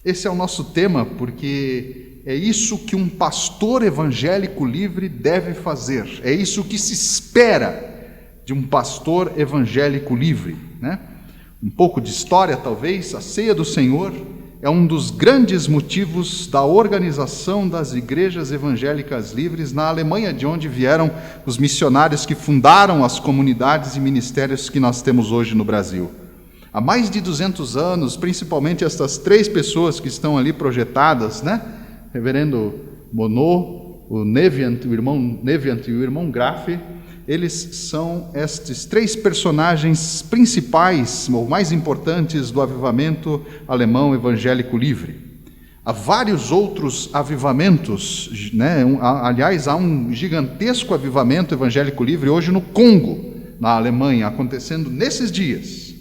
Esse é o nosso tema, porque é isso que um pastor evangélico livre deve fazer. É isso que se espera de um pastor evangélico livre, né? Um pouco de história, talvez. A ceia do Senhor é um dos grandes motivos da organização das igrejas evangélicas livres na Alemanha, de onde vieram os missionários que fundaram as comunidades e ministérios que nós temos hoje no Brasil. Há mais de 200 anos, principalmente estas três pessoas que estão ali projetadas, né? Reverendo Monod, o irmão Neviant e o irmão Graff, eles são estes três personagens principais, ou mais importantes, do avivamento alemão evangélico livre. Há vários outros avivamentos, né? Aliás, há um gigantesco avivamento evangélico livre hoje no Congo, na Alemanha, acontecendo nesses dias.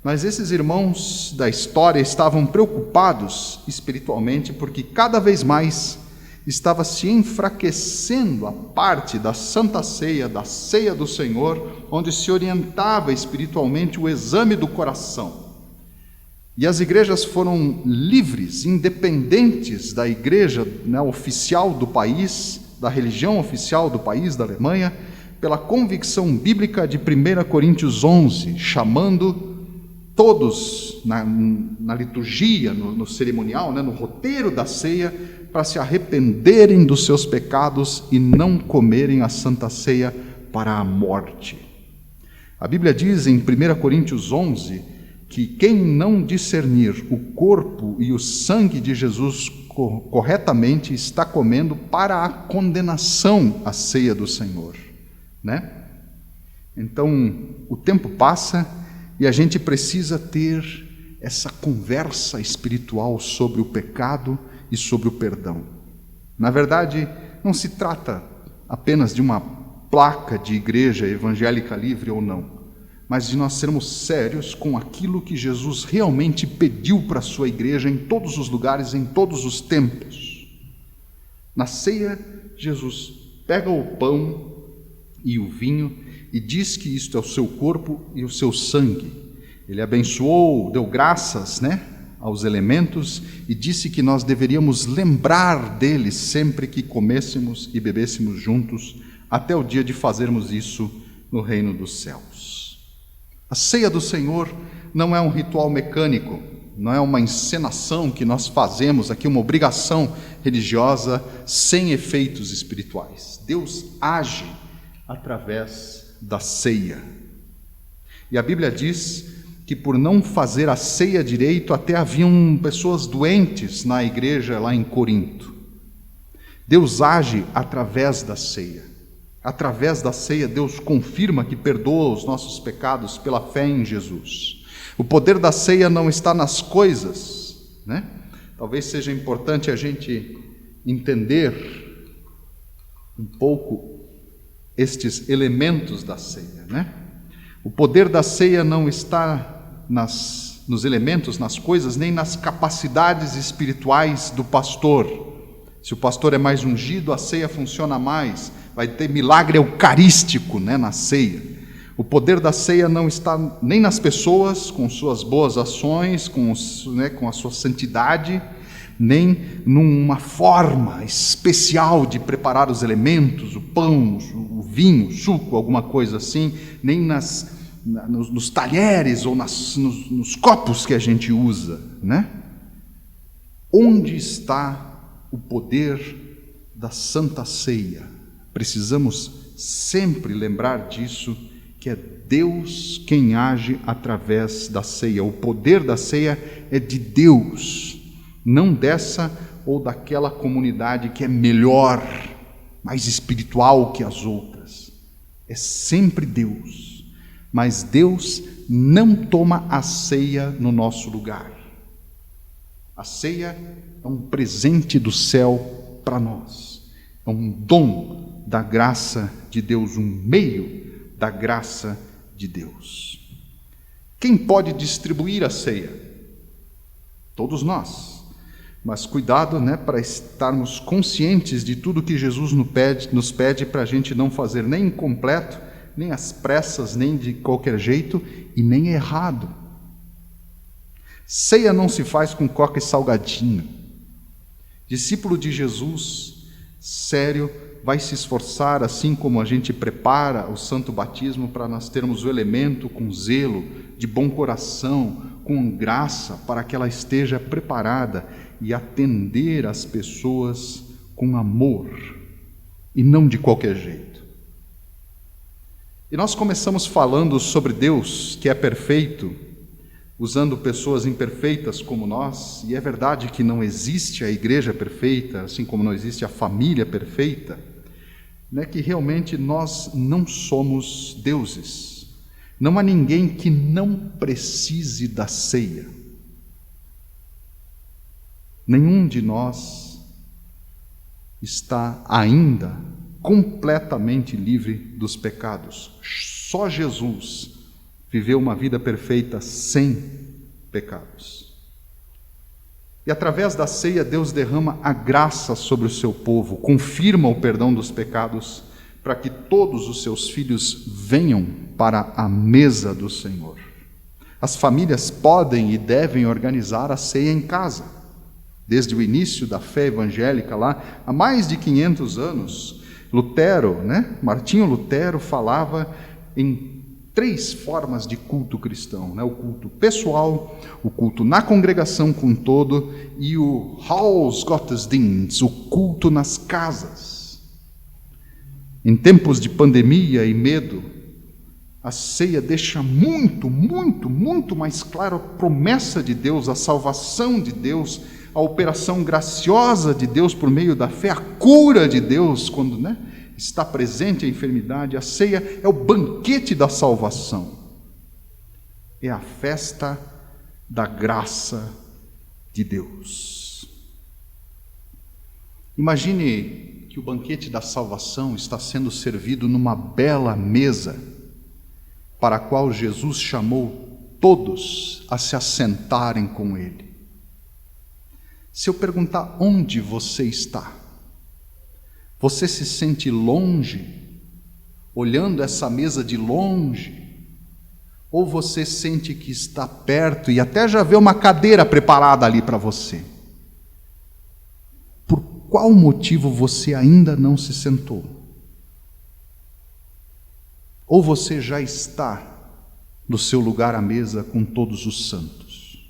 Mas esses irmãos da história estavam preocupados espiritualmente porque cada vez mais estava se enfraquecendo a parte da Santa Ceia, da Ceia do Senhor, onde se orientava espiritualmente o exame do coração. E as igrejas foram livres, independentes da igreja, né, oficial do país, da religião oficial do país, da Alemanha, pela convicção bíblica de 1 Coríntios 11, chamando todos na liturgia, no cerimonial, né, no roteiro da ceia, para se arrependerem dos seus pecados e não comerem a Santa Ceia para a morte. A Bíblia diz em 1 Coríntios 11 que quem não discernir o corpo e o sangue de Jesus corretamente está comendo para a condenação a ceia do Senhor, né? Então, o tempo passa e a gente precisa ter essa conversa espiritual sobre o pecado e sobre o perdão. Na verdade, não se trata apenas de uma placa de igreja evangélica livre ou não, mas de nós sermos sérios com aquilo que Jesus realmente pediu para a sua igreja em todos os lugares, em todos os tempos. Na ceia, Jesus pega o pão e o vinho e diz que isto é o seu corpo e o seu sangue. Ele abençoou, deu graças, né, aos elementos e disse que nós deveríamos lembrar deles sempre que comêssemos e bebêssemos juntos, até o dia de fazermos isso no reino dos céus. A ceia do Senhor não é um ritual mecânico, não é uma encenação que nós fazemos aqui, uma obrigação religiosa sem efeitos espirituais. Deus age através da ceia. E a Bíblia diz que por não fazer a ceia direito, até haviam pessoas doentes na igreja lá em Corinto. Deus age através da ceia. Através da ceia, Deus confirma que perdoa os nossos pecados pela fé em Jesus. O poder da ceia não está nas coisas, né? Talvez seja importante a gente entender um pouco estes elementos da ceia, né? O poder da ceia não está nos elementos, nas coisas, nem nas capacidades espirituais do pastor. Se o pastor é mais ungido, a ceia funciona mais, vai ter milagre eucarístico, né, na ceia. O poder da ceia não está nem nas pessoas, com suas boas ações, com a sua santidade, nem numa forma especial de preparar os elementos, o pão, o vinho, o suco, alguma coisa assim, nem nos talheres ou nos copos que a gente usa, né? Onde está o poder da Santa Ceia? Precisamos sempre lembrar disso, que é Deus quem age através da ceia. O poder da ceia é de Deus, não dessa ou daquela comunidade que é melhor, mais espiritual que as outras. É sempre Deus. Mas Deus não toma a ceia no nosso lugar. A ceia é um presente do céu para nós. É um dom da graça de Deus, um meio da graça de Deus. Quem pode distribuir a ceia? Todos nós. Mas cuidado, para estarmos conscientes de tudo que Jesus nos pede para a gente não fazer nem incompleto, nem às pressas, nem de qualquer jeito e nem errado. Ceia não se faz com coca e salgadinho. Discípulo de Jesus, sério, vai se esforçar, assim como a gente prepara o santo batismo, para nós termos o elemento com zelo, de bom coração, com graça, para que ela esteja preparada e atender as pessoas com amor, e não de qualquer jeito. E nós começamos falando sobre Deus, que é perfeito, usando pessoas imperfeitas como nós, e é verdade que não existe a igreja perfeita, assim como não existe a família perfeita, que realmente nós não somos deuses. Não há ninguém que não precise da ceia. Nenhum de nós está ainda completamente livre dos pecados. Só Jesus viveu uma vida perfeita sem pecados. E através da ceia, Deus derrama a graça sobre o seu povo, confirma o perdão dos pecados, para que todos os seus filhos venham para a mesa do Senhor. As famílias podem e devem organizar a ceia em casa. Desde o início da fé evangélica lá, há mais de 500 anos, Martinho Lutero falava em 3 formas de culto cristão, o culto pessoal, o culto na congregação com todo e o Hausgottesdienst, o culto nas casas. Em tempos de pandemia e medo, a ceia deixa muito, muito, muito mais claro a promessa de Deus, a salvação de Deus, a operação graciosa de Deus por meio da fé, a cura de Deus quando, está presente a enfermidade. A ceia é o banquete da salvação, é a festa da graça de Deus. Imagine que o banquete da salvação está sendo servido numa bela mesa, para a qual Jesus chamou todos a se assentarem com Ele. Se eu perguntar onde você está, você se sente longe, olhando essa mesa de longe? Ou você sente que está perto e até já vê uma cadeira preparada ali para você? Por qual motivo você ainda não se sentou? Ou você já está no seu lugar à mesa com todos os santos?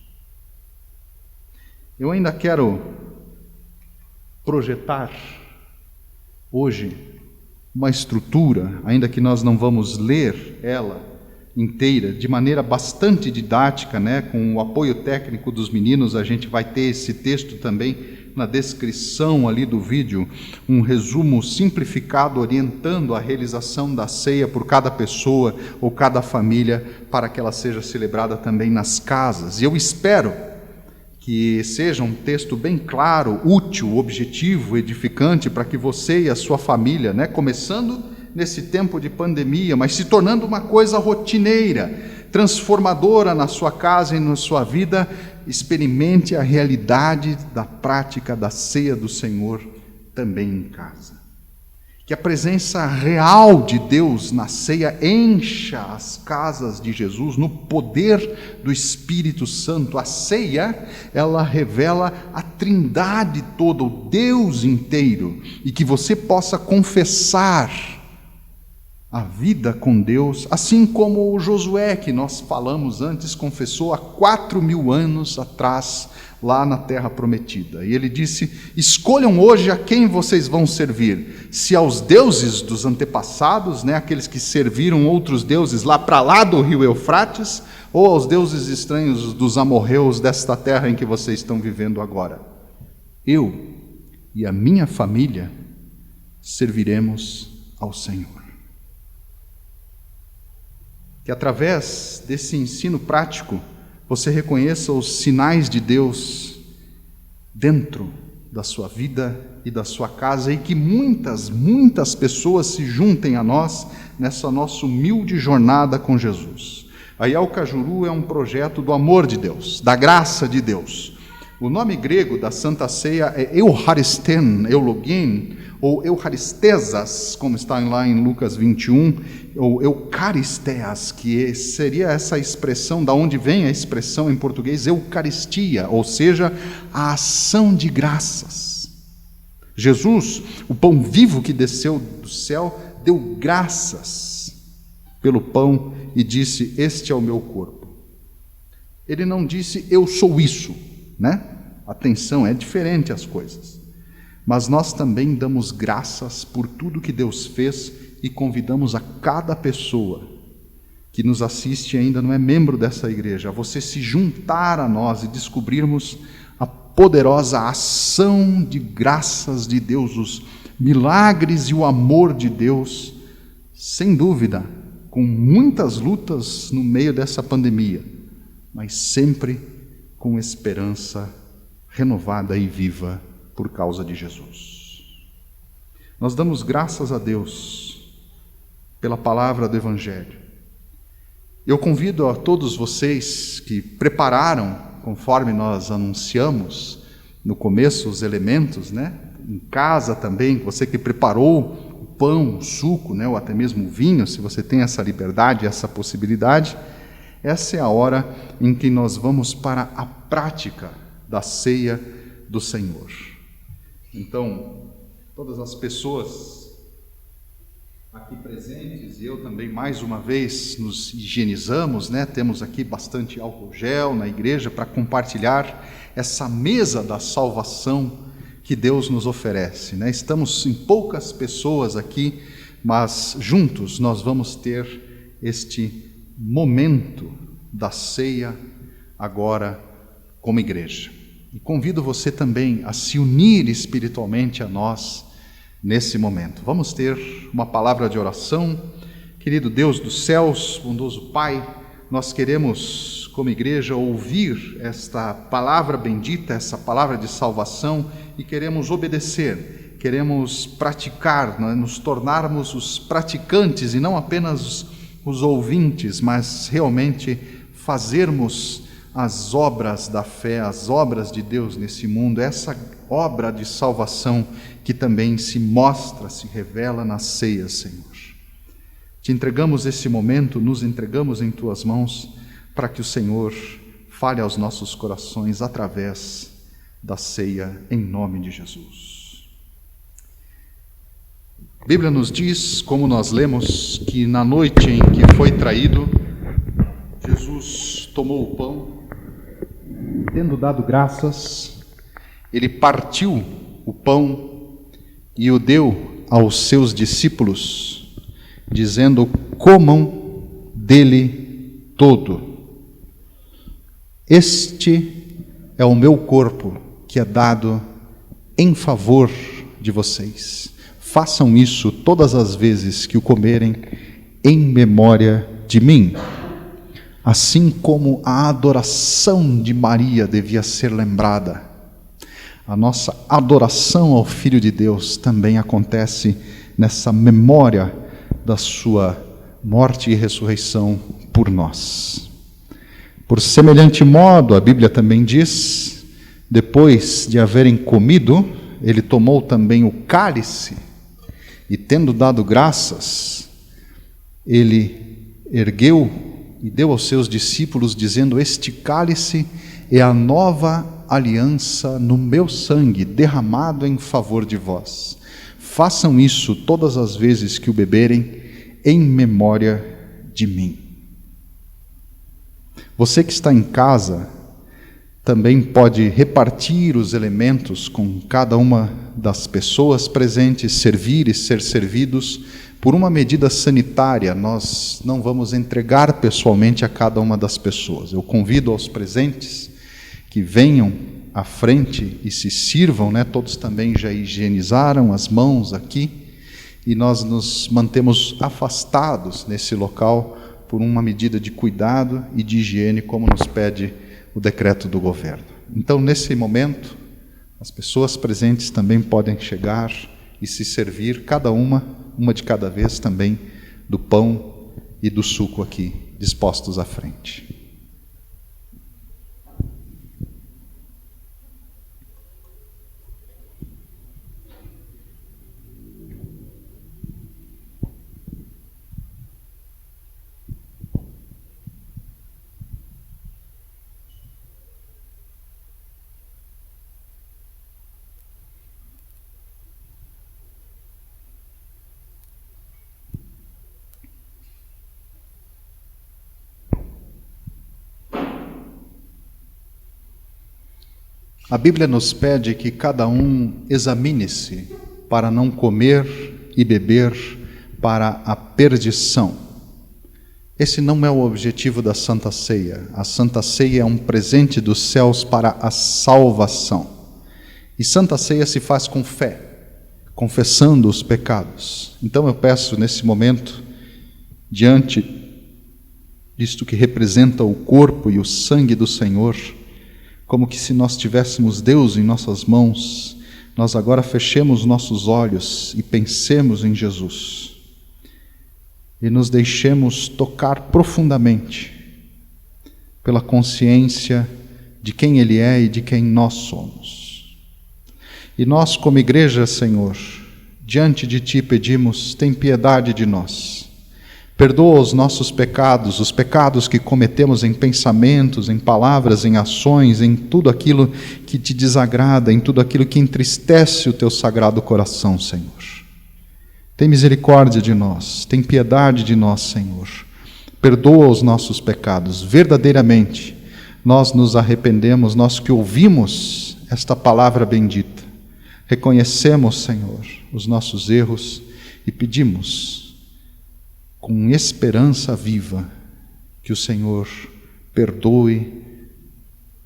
Eu ainda quero projetar hoje uma estrutura, ainda que nós não vamos ler ela inteira, de maneira bastante didática, com o apoio técnico dos meninos. A gente vai ter esse texto também na descrição ali do vídeo, um resumo simplificado orientando a realização da ceia por cada pessoa ou cada família, para que ela seja celebrada também nas casas. E eu espero que seja um texto bem claro, útil, objetivo, edificante, para que você e a sua família, começando nesse tempo de pandemia, mas se tornando uma coisa rotineira, transformadora na sua casa e na sua vida, experimente a realidade da prática da ceia do Senhor também em casa. Que a presença real de Deus na ceia encha as casas de Jesus no poder do Espírito Santo. A ceia, ela revela a Trindade toda, o Deus inteiro, e que você possa confessar a vida com Deus, assim como o Josué, que nós falamos antes, confessou há 4.000 anos atrás, lá na terra prometida. E ele disse: escolham hoje a quem vocês vão servir, se aos deuses dos antepassados, aqueles que serviram outros deuses lá do rio Eufrates, ou aos deuses estranhos dos amorreus desta terra em que vocês estão vivendo agora. Eu e a minha família serviremos ao Senhor. Que através desse ensino prático você reconheça os sinais de Deus dentro da sua vida e da sua casa, e que muitas, muitas pessoas se juntem a nós nessa nossa humilde jornada com Jesus. A IEL Cajuru é um projeto do amor de Deus, da graça de Deus. O nome grego da Santa Ceia é Eucharisten, Eulogin, ou Eucharistesas, como está lá em Lucas 21, ou Eucaristeas, que seria essa expressão, da onde vem a expressão em português Eucaristia, ou seja, a ação de graças. Jesus, o pão vivo que desceu do céu, deu graças pelo pão e disse: este é o meu corpo. Ele não disse: eu sou isso, né? Atenção, é diferente as coisas. Mas nós também damos graças por tudo que Deus fez e convidamos a cada pessoa que nos assiste e ainda não é membro dessa igreja, a você se juntar a nós e descobrirmos a poderosa ação de graças de Deus, os milagres e o amor de Deus, sem dúvida, com muitas lutas no meio dessa pandemia, mas sempre com esperança renovada e viva por causa de Jesus. Nós damos graças a Deus pela palavra do Evangelho. Eu convido a todos vocês que prepararam, conforme nós anunciamos no começo, os elementos, né? Em casa também, você que preparou o pão, o suco, né? Ou até mesmo o vinho, se você tem essa liberdade, essa possibilidade, essa é a hora em que nós vamos para a prática da ceia do Senhor. Então, todas as pessoas aqui presentes, e eu também mais uma vez nos higienizamos, né? Temos aqui bastante álcool gel na igreja para compartilhar essa mesa da salvação que Deus nos oferece, né? Estamos em poucas pessoas aqui, mas juntos nós vamos ter este momento da ceia agora como igreja. E convido você também a se unir espiritualmente a nós nesse momento. Vamos ter uma palavra de oração. Querido Deus dos céus, bondoso Pai, nós queremos, como igreja, ouvir esta palavra bendita, essa palavra de salvação, e queremos obedecer, queremos praticar, nos tornarmos os praticantes e não apenas os ouvintes, mas realmente fazermos as obras da fé, as obras de Deus nesse mundo, essa obra de salvação que também se mostra, se revela na ceia, Senhor. Te entregamos esse momento, nos entregamos em Tuas mãos, para que o Senhor fale aos nossos corações através da ceia, em nome de Jesus. A Bíblia nos diz, como nós lemos, que na noite em que foi traído, Jesus tomou o pão, tendo dado graças, ele partiu o pão e o deu aos seus discípulos, dizendo: comam dele todo. Este é o meu corpo que é dado em favor de vocês. Façam isso todas as vezes que o comerem em memória de mim. Assim como a adoração de Maria devia ser lembrada, a nossa adoração ao Filho de Deus também acontece nessa memória da sua morte e ressurreição por nós. Por semelhante modo, a Bíblia também diz, depois de haverem comido, ele tomou também o cálice e, tendo dado graças, ele ergueu e deu aos seus discípulos, dizendo: este cálice é a nova aliança no meu sangue, derramado em favor de vós. Façam isso todas as vezes que o beberem, em memória de mim. Você que está em casa, também pode repartir os elementos com cada uma das pessoas presentes, servir e ser servidos. Por uma medida sanitária, nós não vamos entregar pessoalmente a cada uma das pessoas. Eu convido aos presentes que venham à frente e se sirvam, né? Todos também já higienizaram as mãos aqui, e nós nos mantemos afastados nesse local por uma medida de cuidado e de higiene, como nos pede o decreto do governo. Então, nesse momento, as pessoas presentes também podem chegar e se servir, cada uma de cada vez também, do pão e do suco aqui dispostos à frente. A Bíblia nos pede que cada um examine-se para não comer e beber para a perdição. Esse não é o objetivo da Santa Ceia. A Santa Ceia é um presente dos céus para a salvação. E Santa Ceia se faz com fé, confessando os pecados. Então eu peço nesse momento, diante disto que representa o corpo e o sangue do Senhor, como que se nós tivéssemos Deus em nossas mãos, nós agora fechemos nossos olhos e pensemos em Jesus. E nos deixemos tocar profundamente pela consciência de quem Ele é e de quem nós somos. E nós, como igreja, Senhor, diante de Ti pedimos, tem piedade de nós. Perdoa os nossos pecados, os pecados que cometemos em pensamentos, em palavras, em ações, em tudo aquilo que Te desagrada, em tudo aquilo que entristece o Teu sagrado coração, Senhor. Tem misericórdia de nós, tem piedade de nós, Senhor. Perdoa os nossos pecados, verdadeiramente. Nós nos arrependemos, nós que ouvimos esta palavra bendita. Reconhecemos, Senhor, os nossos erros e pedimos, com esperança viva, que o Senhor perdoe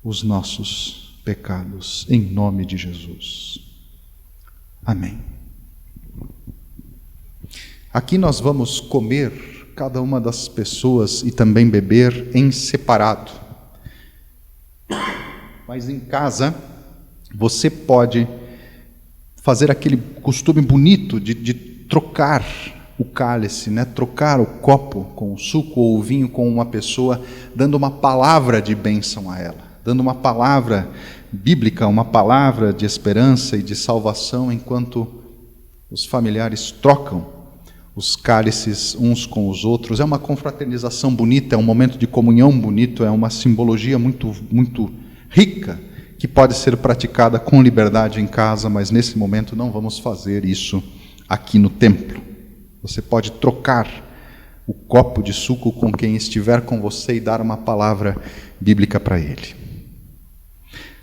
os nossos pecados, em nome de Jesus. Amém. Aqui nós vamos comer, cada uma das pessoas, e também beber em separado. Mas em casa, você pode fazer aquele costume bonito de trocar o cálice, trocar o copo com o suco ou o vinho com uma pessoa, dando uma palavra de bênção a ela, dando uma palavra bíblica, uma palavra de esperança e de salvação, enquanto os familiares trocam os cálices uns com os outros. É uma confraternização bonita, é um momento de comunhão bonito, é uma simbologia muito, muito rica, que pode ser praticada com liberdade em casa, mas nesse momento não vamos fazer isso aqui no templo. Você pode trocar o copo de suco com quem estiver com você e dar uma palavra bíblica para ele.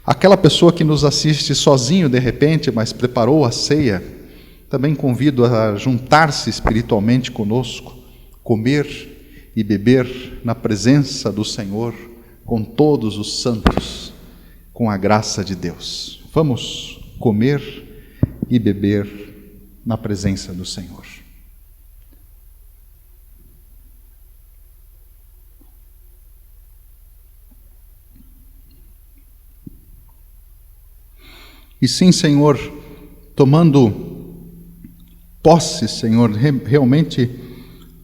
Aquela pessoa que nos assiste sozinho de repente, mas preparou a ceia, também convido a juntar-se espiritualmente conosco, comer e beber na presença do Senhor, com todos os santos, com a graça de Deus. Vamos comer e beber na presença do Senhor. E sim, Senhor, tomando posse, Senhor, realmente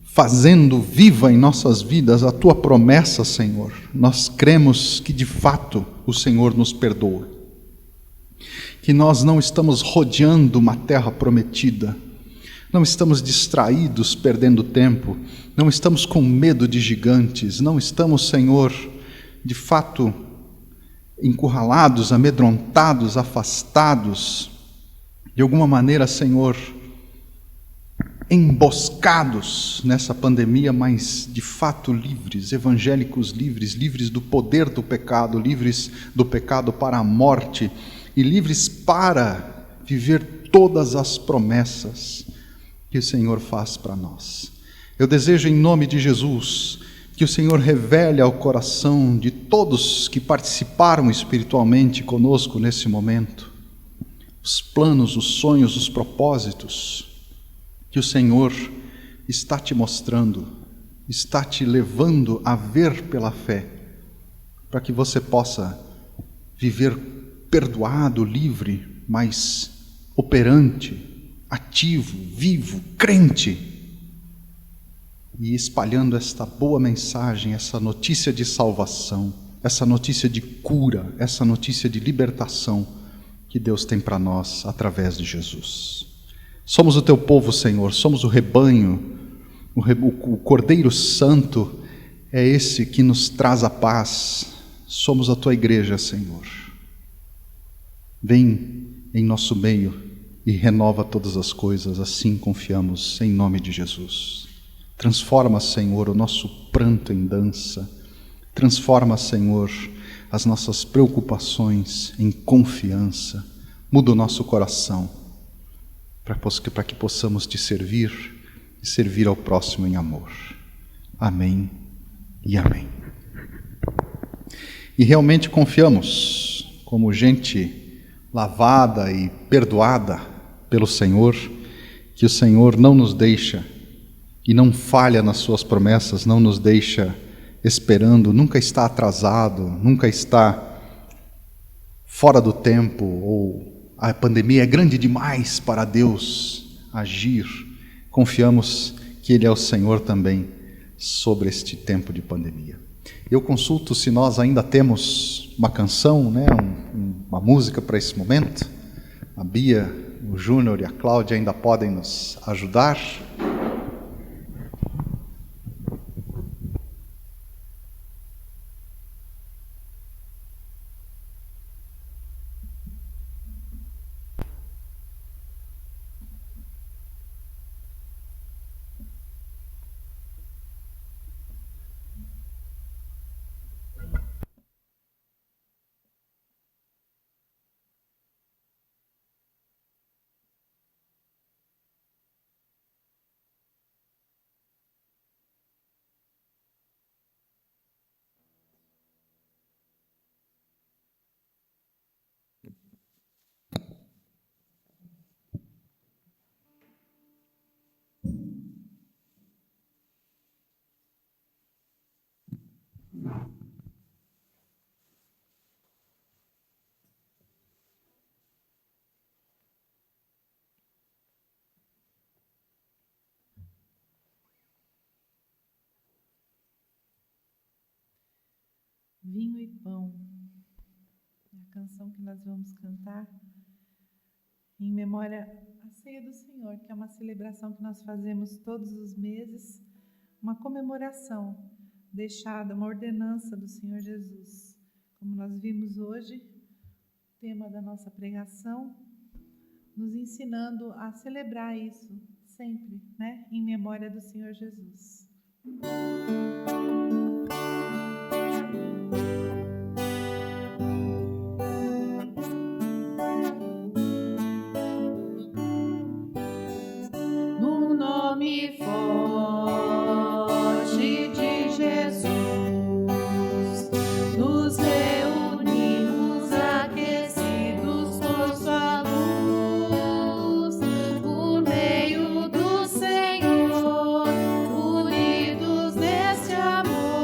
fazendo viva em nossas vidas a Tua promessa, Senhor, nós cremos que de fato o Senhor nos perdoa, que nós não estamos rodeando uma terra prometida, não estamos distraídos, perdendo tempo, não estamos com medo de gigantes, não estamos, Senhor, de fato encurralados, amedrontados, afastados, de alguma maneira, Senhor, emboscados nessa pandemia, mas de fato livres, evangélicos livres, livres do poder do pecado, livres do pecado para a morte e livres para viver todas as promessas que o Senhor faz para nós. Eu desejo, em nome de Jesus, que o Senhor revele ao coração de todos que participaram espiritualmente conosco nesse momento, os planos, os sonhos, os propósitos que o Senhor está te mostrando, está te levando a ver pela fé, para que você possa viver perdoado, livre, mas operante, ativo, vivo, crente, e espalhando esta boa mensagem, essa notícia de salvação, essa notícia de cura, essa notícia de libertação que Deus tem para nós através de Jesus. Somos o teu povo, Senhor, somos o rebanho, o Cordeiro Santo é esse que nos traz a paz. Somos a tua igreja, Senhor. Vem em nosso meio e renova todas as coisas, assim confiamos em nome de Jesus. Transforma, Senhor, o nosso pranto em dança. Transforma, Senhor, as nossas preocupações em confiança. Muda o nosso coração para que possamos te servir e servir ao próximo em amor. Amém e amém. E realmente confiamos, como gente lavada e perdoada pelo Senhor, que o Senhor não nos deixa e não falha nas suas promessas, não nos deixa esperando, nunca está atrasado, nunca está fora do tempo, ou a pandemia é grande demais para Deus agir. Confiamos que Ele é o Senhor também sobre este tempo de pandemia. Eu consulto se nós ainda temos uma canção, uma música para esse momento. A Bia, o Júnior e a Cláudia ainda podem nos ajudar. Vinho e pão, a canção que nós vamos cantar em memória à ceia do Senhor, que é uma celebração que nós fazemos todos os meses, uma comemoração deixada, uma ordenança do Senhor Jesus. Como nós vimos hoje, o tema da nossa pregação, nos ensinando a celebrar isso sempre, em memória do Senhor Jesus. No nome forte de Jesus, nos reunimos aquecidos por sua luz, por meio do Senhor, unidos neste amor.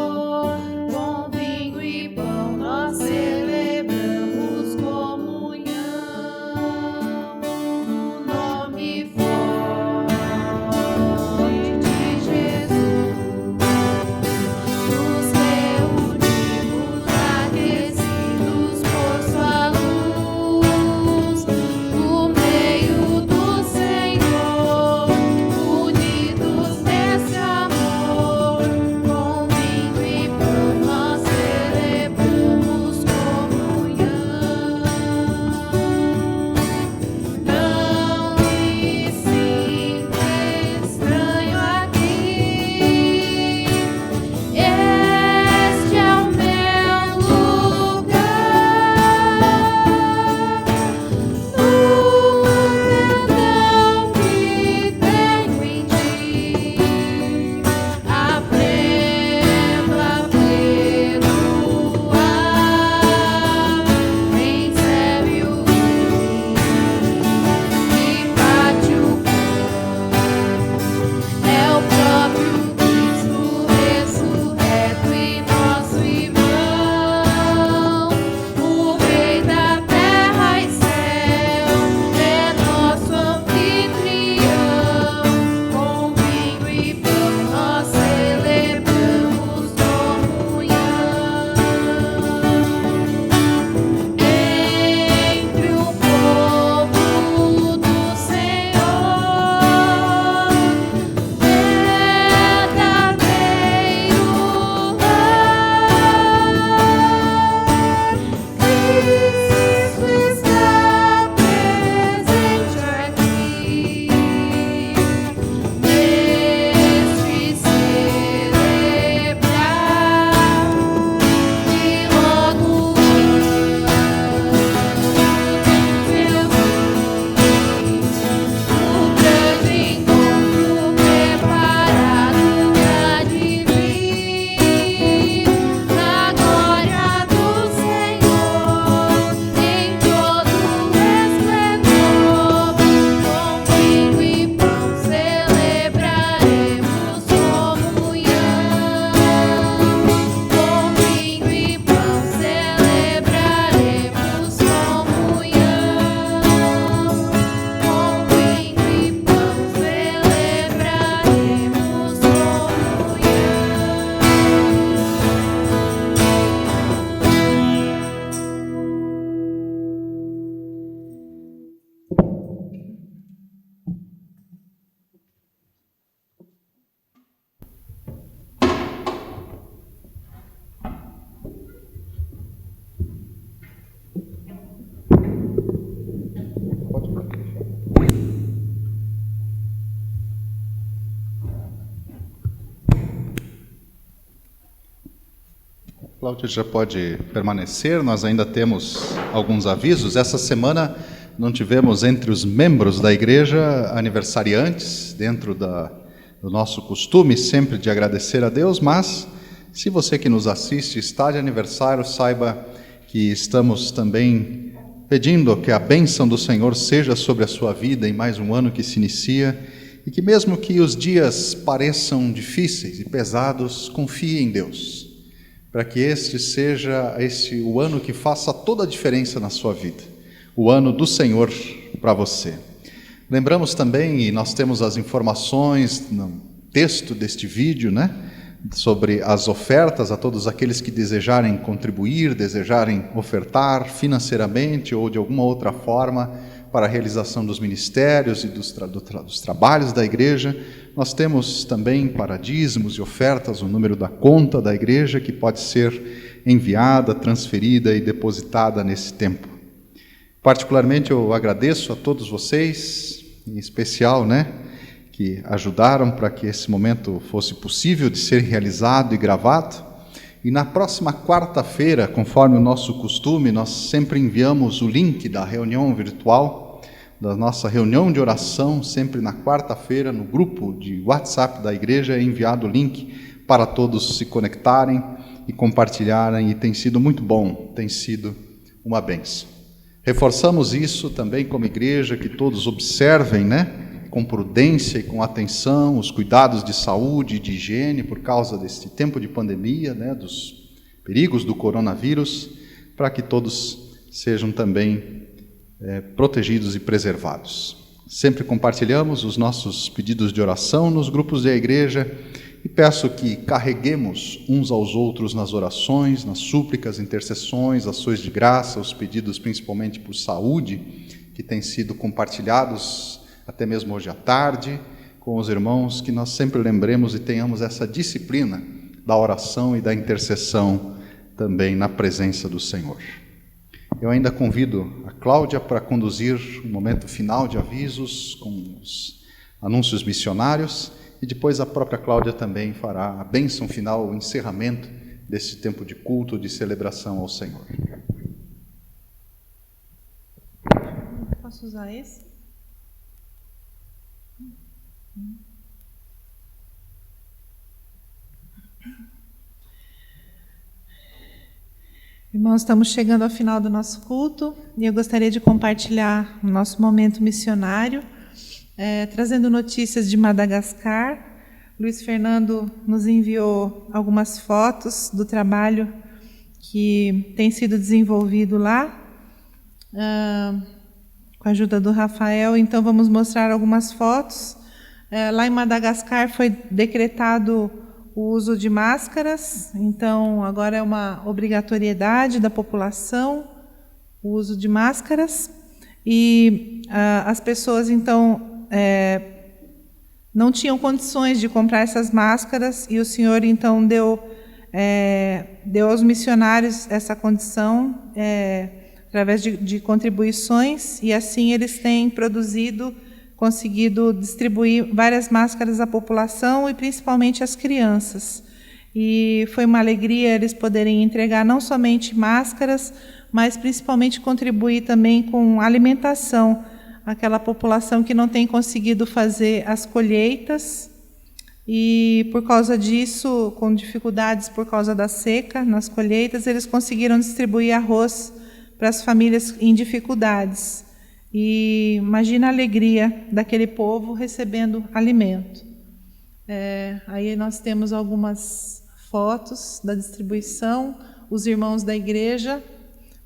Cláudia já pode permanecer, nós ainda temos alguns avisos. Essa semana não tivemos entre os membros da igreja aniversariantes, dentro do nosso costume sempre de agradecer a Deus, mas se você que nos assiste está de aniversário, saiba que estamos também pedindo que a bênção do Senhor seja sobre a sua vida em mais um ano que se inicia, e que mesmo que os dias pareçam difíceis e pesados, confie em Deus, para que este seja o ano que faça toda a diferença na sua vida, o ano do Senhor para você. Lembramos também, e nós temos as informações no texto deste vídeo, sobre as ofertas a todos aqueles que desejarem contribuir, desejarem ofertar financeiramente ou de alguma outra forma para a realização dos ministérios e dos trabalhos da igreja. Nós temos também para dízimos e ofertas o número da conta da igreja que pode ser enviada, transferida e depositada nesse tempo. Particularmente eu agradeço a todos vocês, em especial, que ajudaram para que esse momento fosse possível de ser realizado e gravado. E na próxima quarta-feira, conforme o nosso costume, nós sempre enviamos o link da reunião virtual, da nossa reunião de oração, sempre na quarta-feira, no grupo de WhatsApp da igreja, é enviado o link para todos se conectarem e compartilharem, e tem sido muito bom, tem sido uma bênção. Reforçamos isso também como igreja, que todos observem, com prudência e com atenção, os cuidados de saúde e de higiene por causa deste tempo de pandemia, dos perigos do coronavírus, para que todos sejam também protegidos e preservados. Sempre compartilhamos os nossos pedidos de oração nos grupos da igreja e peço que carreguemos uns aos outros nas orações, nas súplicas, intercessões, ações de graça, os pedidos principalmente por saúde, que têm sido compartilhados até mesmo hoje à tarde, com os irmãos, que nós sempre lembremos e tenhamos essa disciplina da oração e da intercessão também na presença do Senhor. Eu ainda convido a Cláudia para conduzir um momento final de avisos com os anúncios missionários, e depois a própria Cláudia também fará a bênção final, o encerramento desse tempo de culto, de celebração ao Senhor. Posso usar esse? Irmãos, estamos chegando ao final do nosso culto e eu gostaria de compartilhar o nosso momento missionário, trazendo notícias de Madagascar. Luiz Fernando nos enviou algumas fotos do trabalho que tem sido desenvolvido lá, com a ajuda do Rafael. Então vamos mostrar algumas fotos. Lá em Madagascar foi decretado o uso de máscaras, então agora é uma obrigatoriedade da população o uso de máscaras, e as pessoas então não tinham condições de comprar essas máscaras, e o Senhor então deu aos missionários essa condição através de contribuições, e assim eles têm conseguido distribuir várias máscaras à população e principalmente às crianças. E foi uma alegria eles poderem entregar não somente máscaras, mas principalmente contribuir também com alimentação àquela população que não tem conseguido fazer as colheitas, e por causa disso, com dificuldades por causa da seca nas colheitas, eles conseguiram distribuir arroz para as famílias em dificuldades. E imagina a alegria daquele povo recebendo alimento. Aí nós temos algumas fotos da distribuição, os irmãos da igreja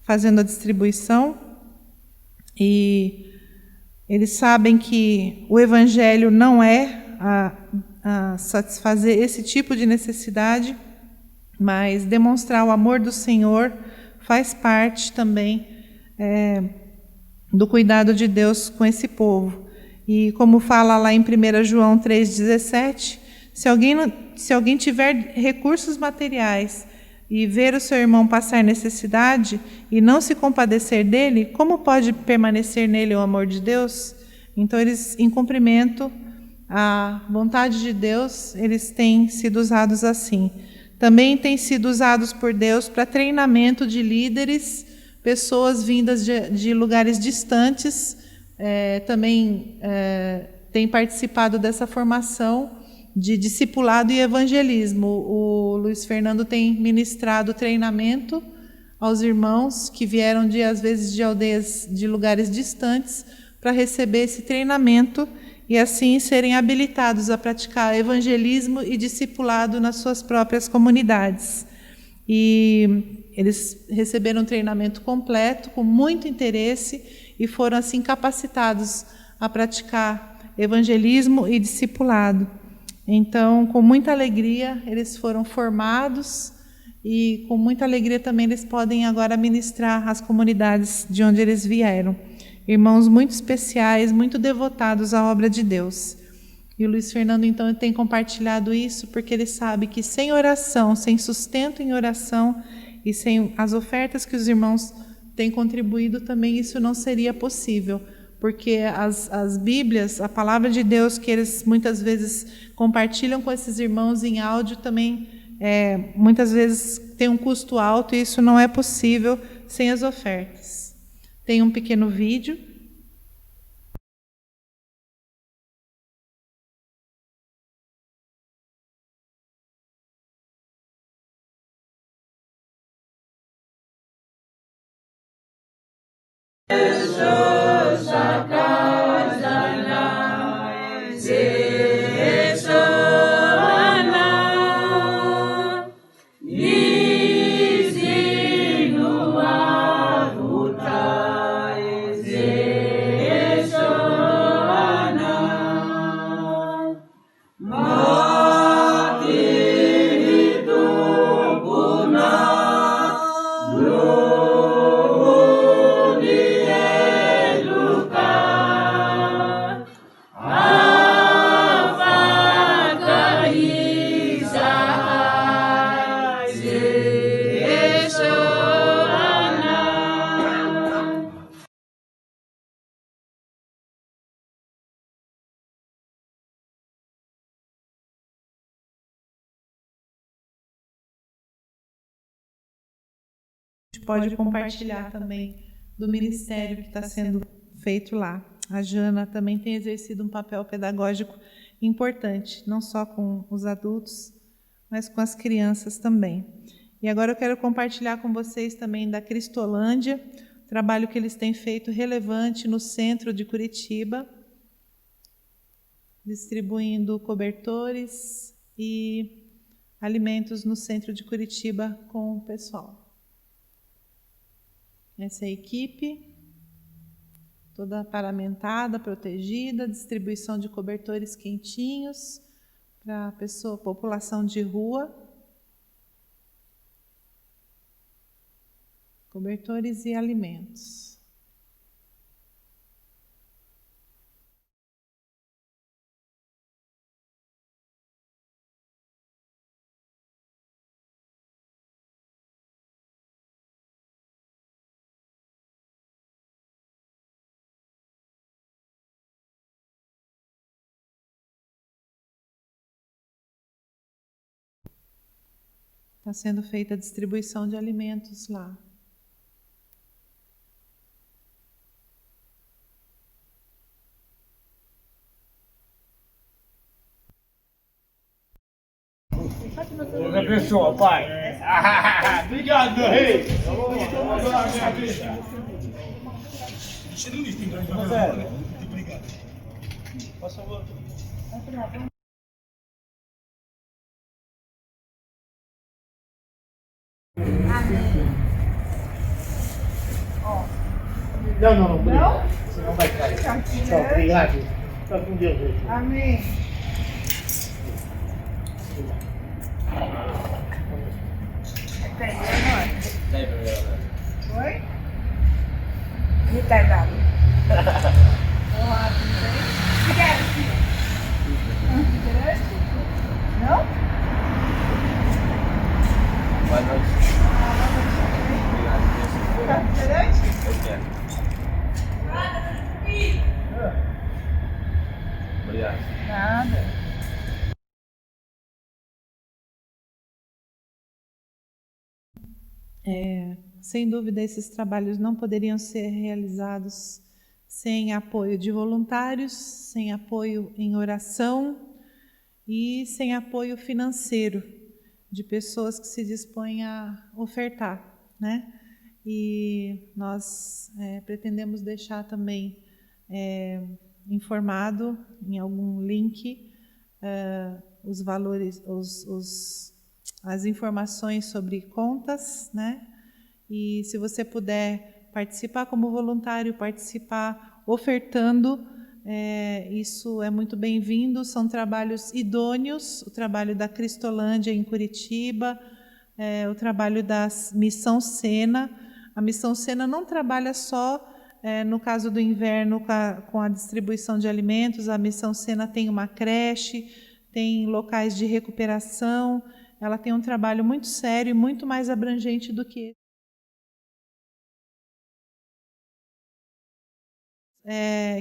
fazendo a distribuição, e eles sabem que o evangelho não é a satisfazer esse tipo de necessidade, mas demonstrar o amor do Senhor faz parte também do cuidado de Deus com esse povo. E como fala lá em 1 João 3,17, se alguém tiver recursos materiais e ver o seu irmão passar necessidade e não se compadecer dele, como pode permanecer nele o amor de Deus? Então eles, em cumprimento à vontade de Deus, eles têm sido usados assim. também têm sido usados por Deus para treinamento de líderes, pessoas vindas de lugares distantes, também têm participado dessa formação de discipulado e evangelismo. O Luiz Fernando tem ministrado treinamento aos irmãos que vieram, às vezes, de aldeias, de lugares distantes, para receber esse treinamento e assim serem habilitados a praticar evangelismo e discipulado nas suas próprias comunidades. E eles receberam um treinamento completo, com muito interesse, e foram assim capacitados a praticar evangelismo e discipulado. Então, com muita alegria, eles foram formados e com muita alegria também eles podem agora ministrar às comunidades de onde eles vieram. Irmãos muito especiais, muito devotados à obra de Deus. E o Luiz Fernando, então, tem compartilhado isso porque ele sabe que sem oração, sem sustento em oração e sem as ofertas que os irmãos têm contribuído, também isso não seria possível. Porque as Bíblias, a palavra de Deus que eles muitas vezes compartilham com esses irmãos em áudio também, muitas vezes tem um custo alto e isso não é possível sem as ofertas. Tem um pequeno vídeo. Pode compartilhar também do ministério que está sendo feito lá. A Jana também tem exercido um papel pedagógico importante, não só com os adultos, mas com as crianças também. E agora eu quero compartilhar com vocês também da Cristolândia, trabalho que eles têm feito relevante no centro de Curitiba, distribuindo cobertores e alimentos no centro de Curitiba com o pessoal. Essa é a equipe, toda paramentada, protegida, distribuição de cobertores quentinhos para a população de rua. Cobertores e alimentos. Está sendo feita a distribuição de alimentos lá. Outra pessoa, pai. Obrigado, rei. Obrigado. Por favor. Não, obrigado. Você não vai cair. Tchau, obrigado. Fica com Deus. Amém. Oi? Retardado. Olá, tudo bem? Obrigada, filha. Refrigerante? Não? Boa noite. Refrigerante? Eu quero. Obrigado. Nada. Sem dúvida, esses trabalhos não poderiam ser realizados sem apoio de voluntários, sem apoio em oração e sem apoio financeiro de pessoas que se dispõem a ofertar, né? E nós pretendemos deixar também informado em algum link os valores, as informações sobre contas, né? E se você puder participar como voluntário, participar ofertando, isso é muito bem-vindo. São trabalhos idôneos, o trabalho da Cristolândia em Curitiba, o trabalho da Missão Sena. A Missão Sena não trabalha só, no caso do inverno, com a distribuição de alimentos. A Missão Sena tem uma creche, tem locais de recuperação. Ela tem um trabalho muito sério e muito mais abrangente do que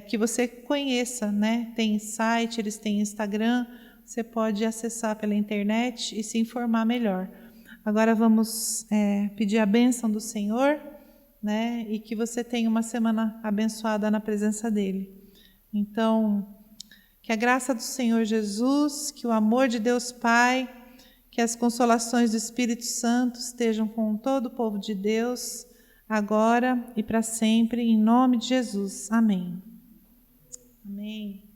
que você conheça, né? Tem site, eles têm Instagram, você pode acessar pela internet e se informar melhor. Agora vamos pedir a bênção do Senhor, né? E que você tenha uma semana abençoada na presença dEle. Então, que a graça do Senhor Jesus, que o amor de Deus Pai, que as consolações do Espírito Santo estejam com todo o povo de Deus, agora e para sempre, em nome de Jesus. Amém. Amém.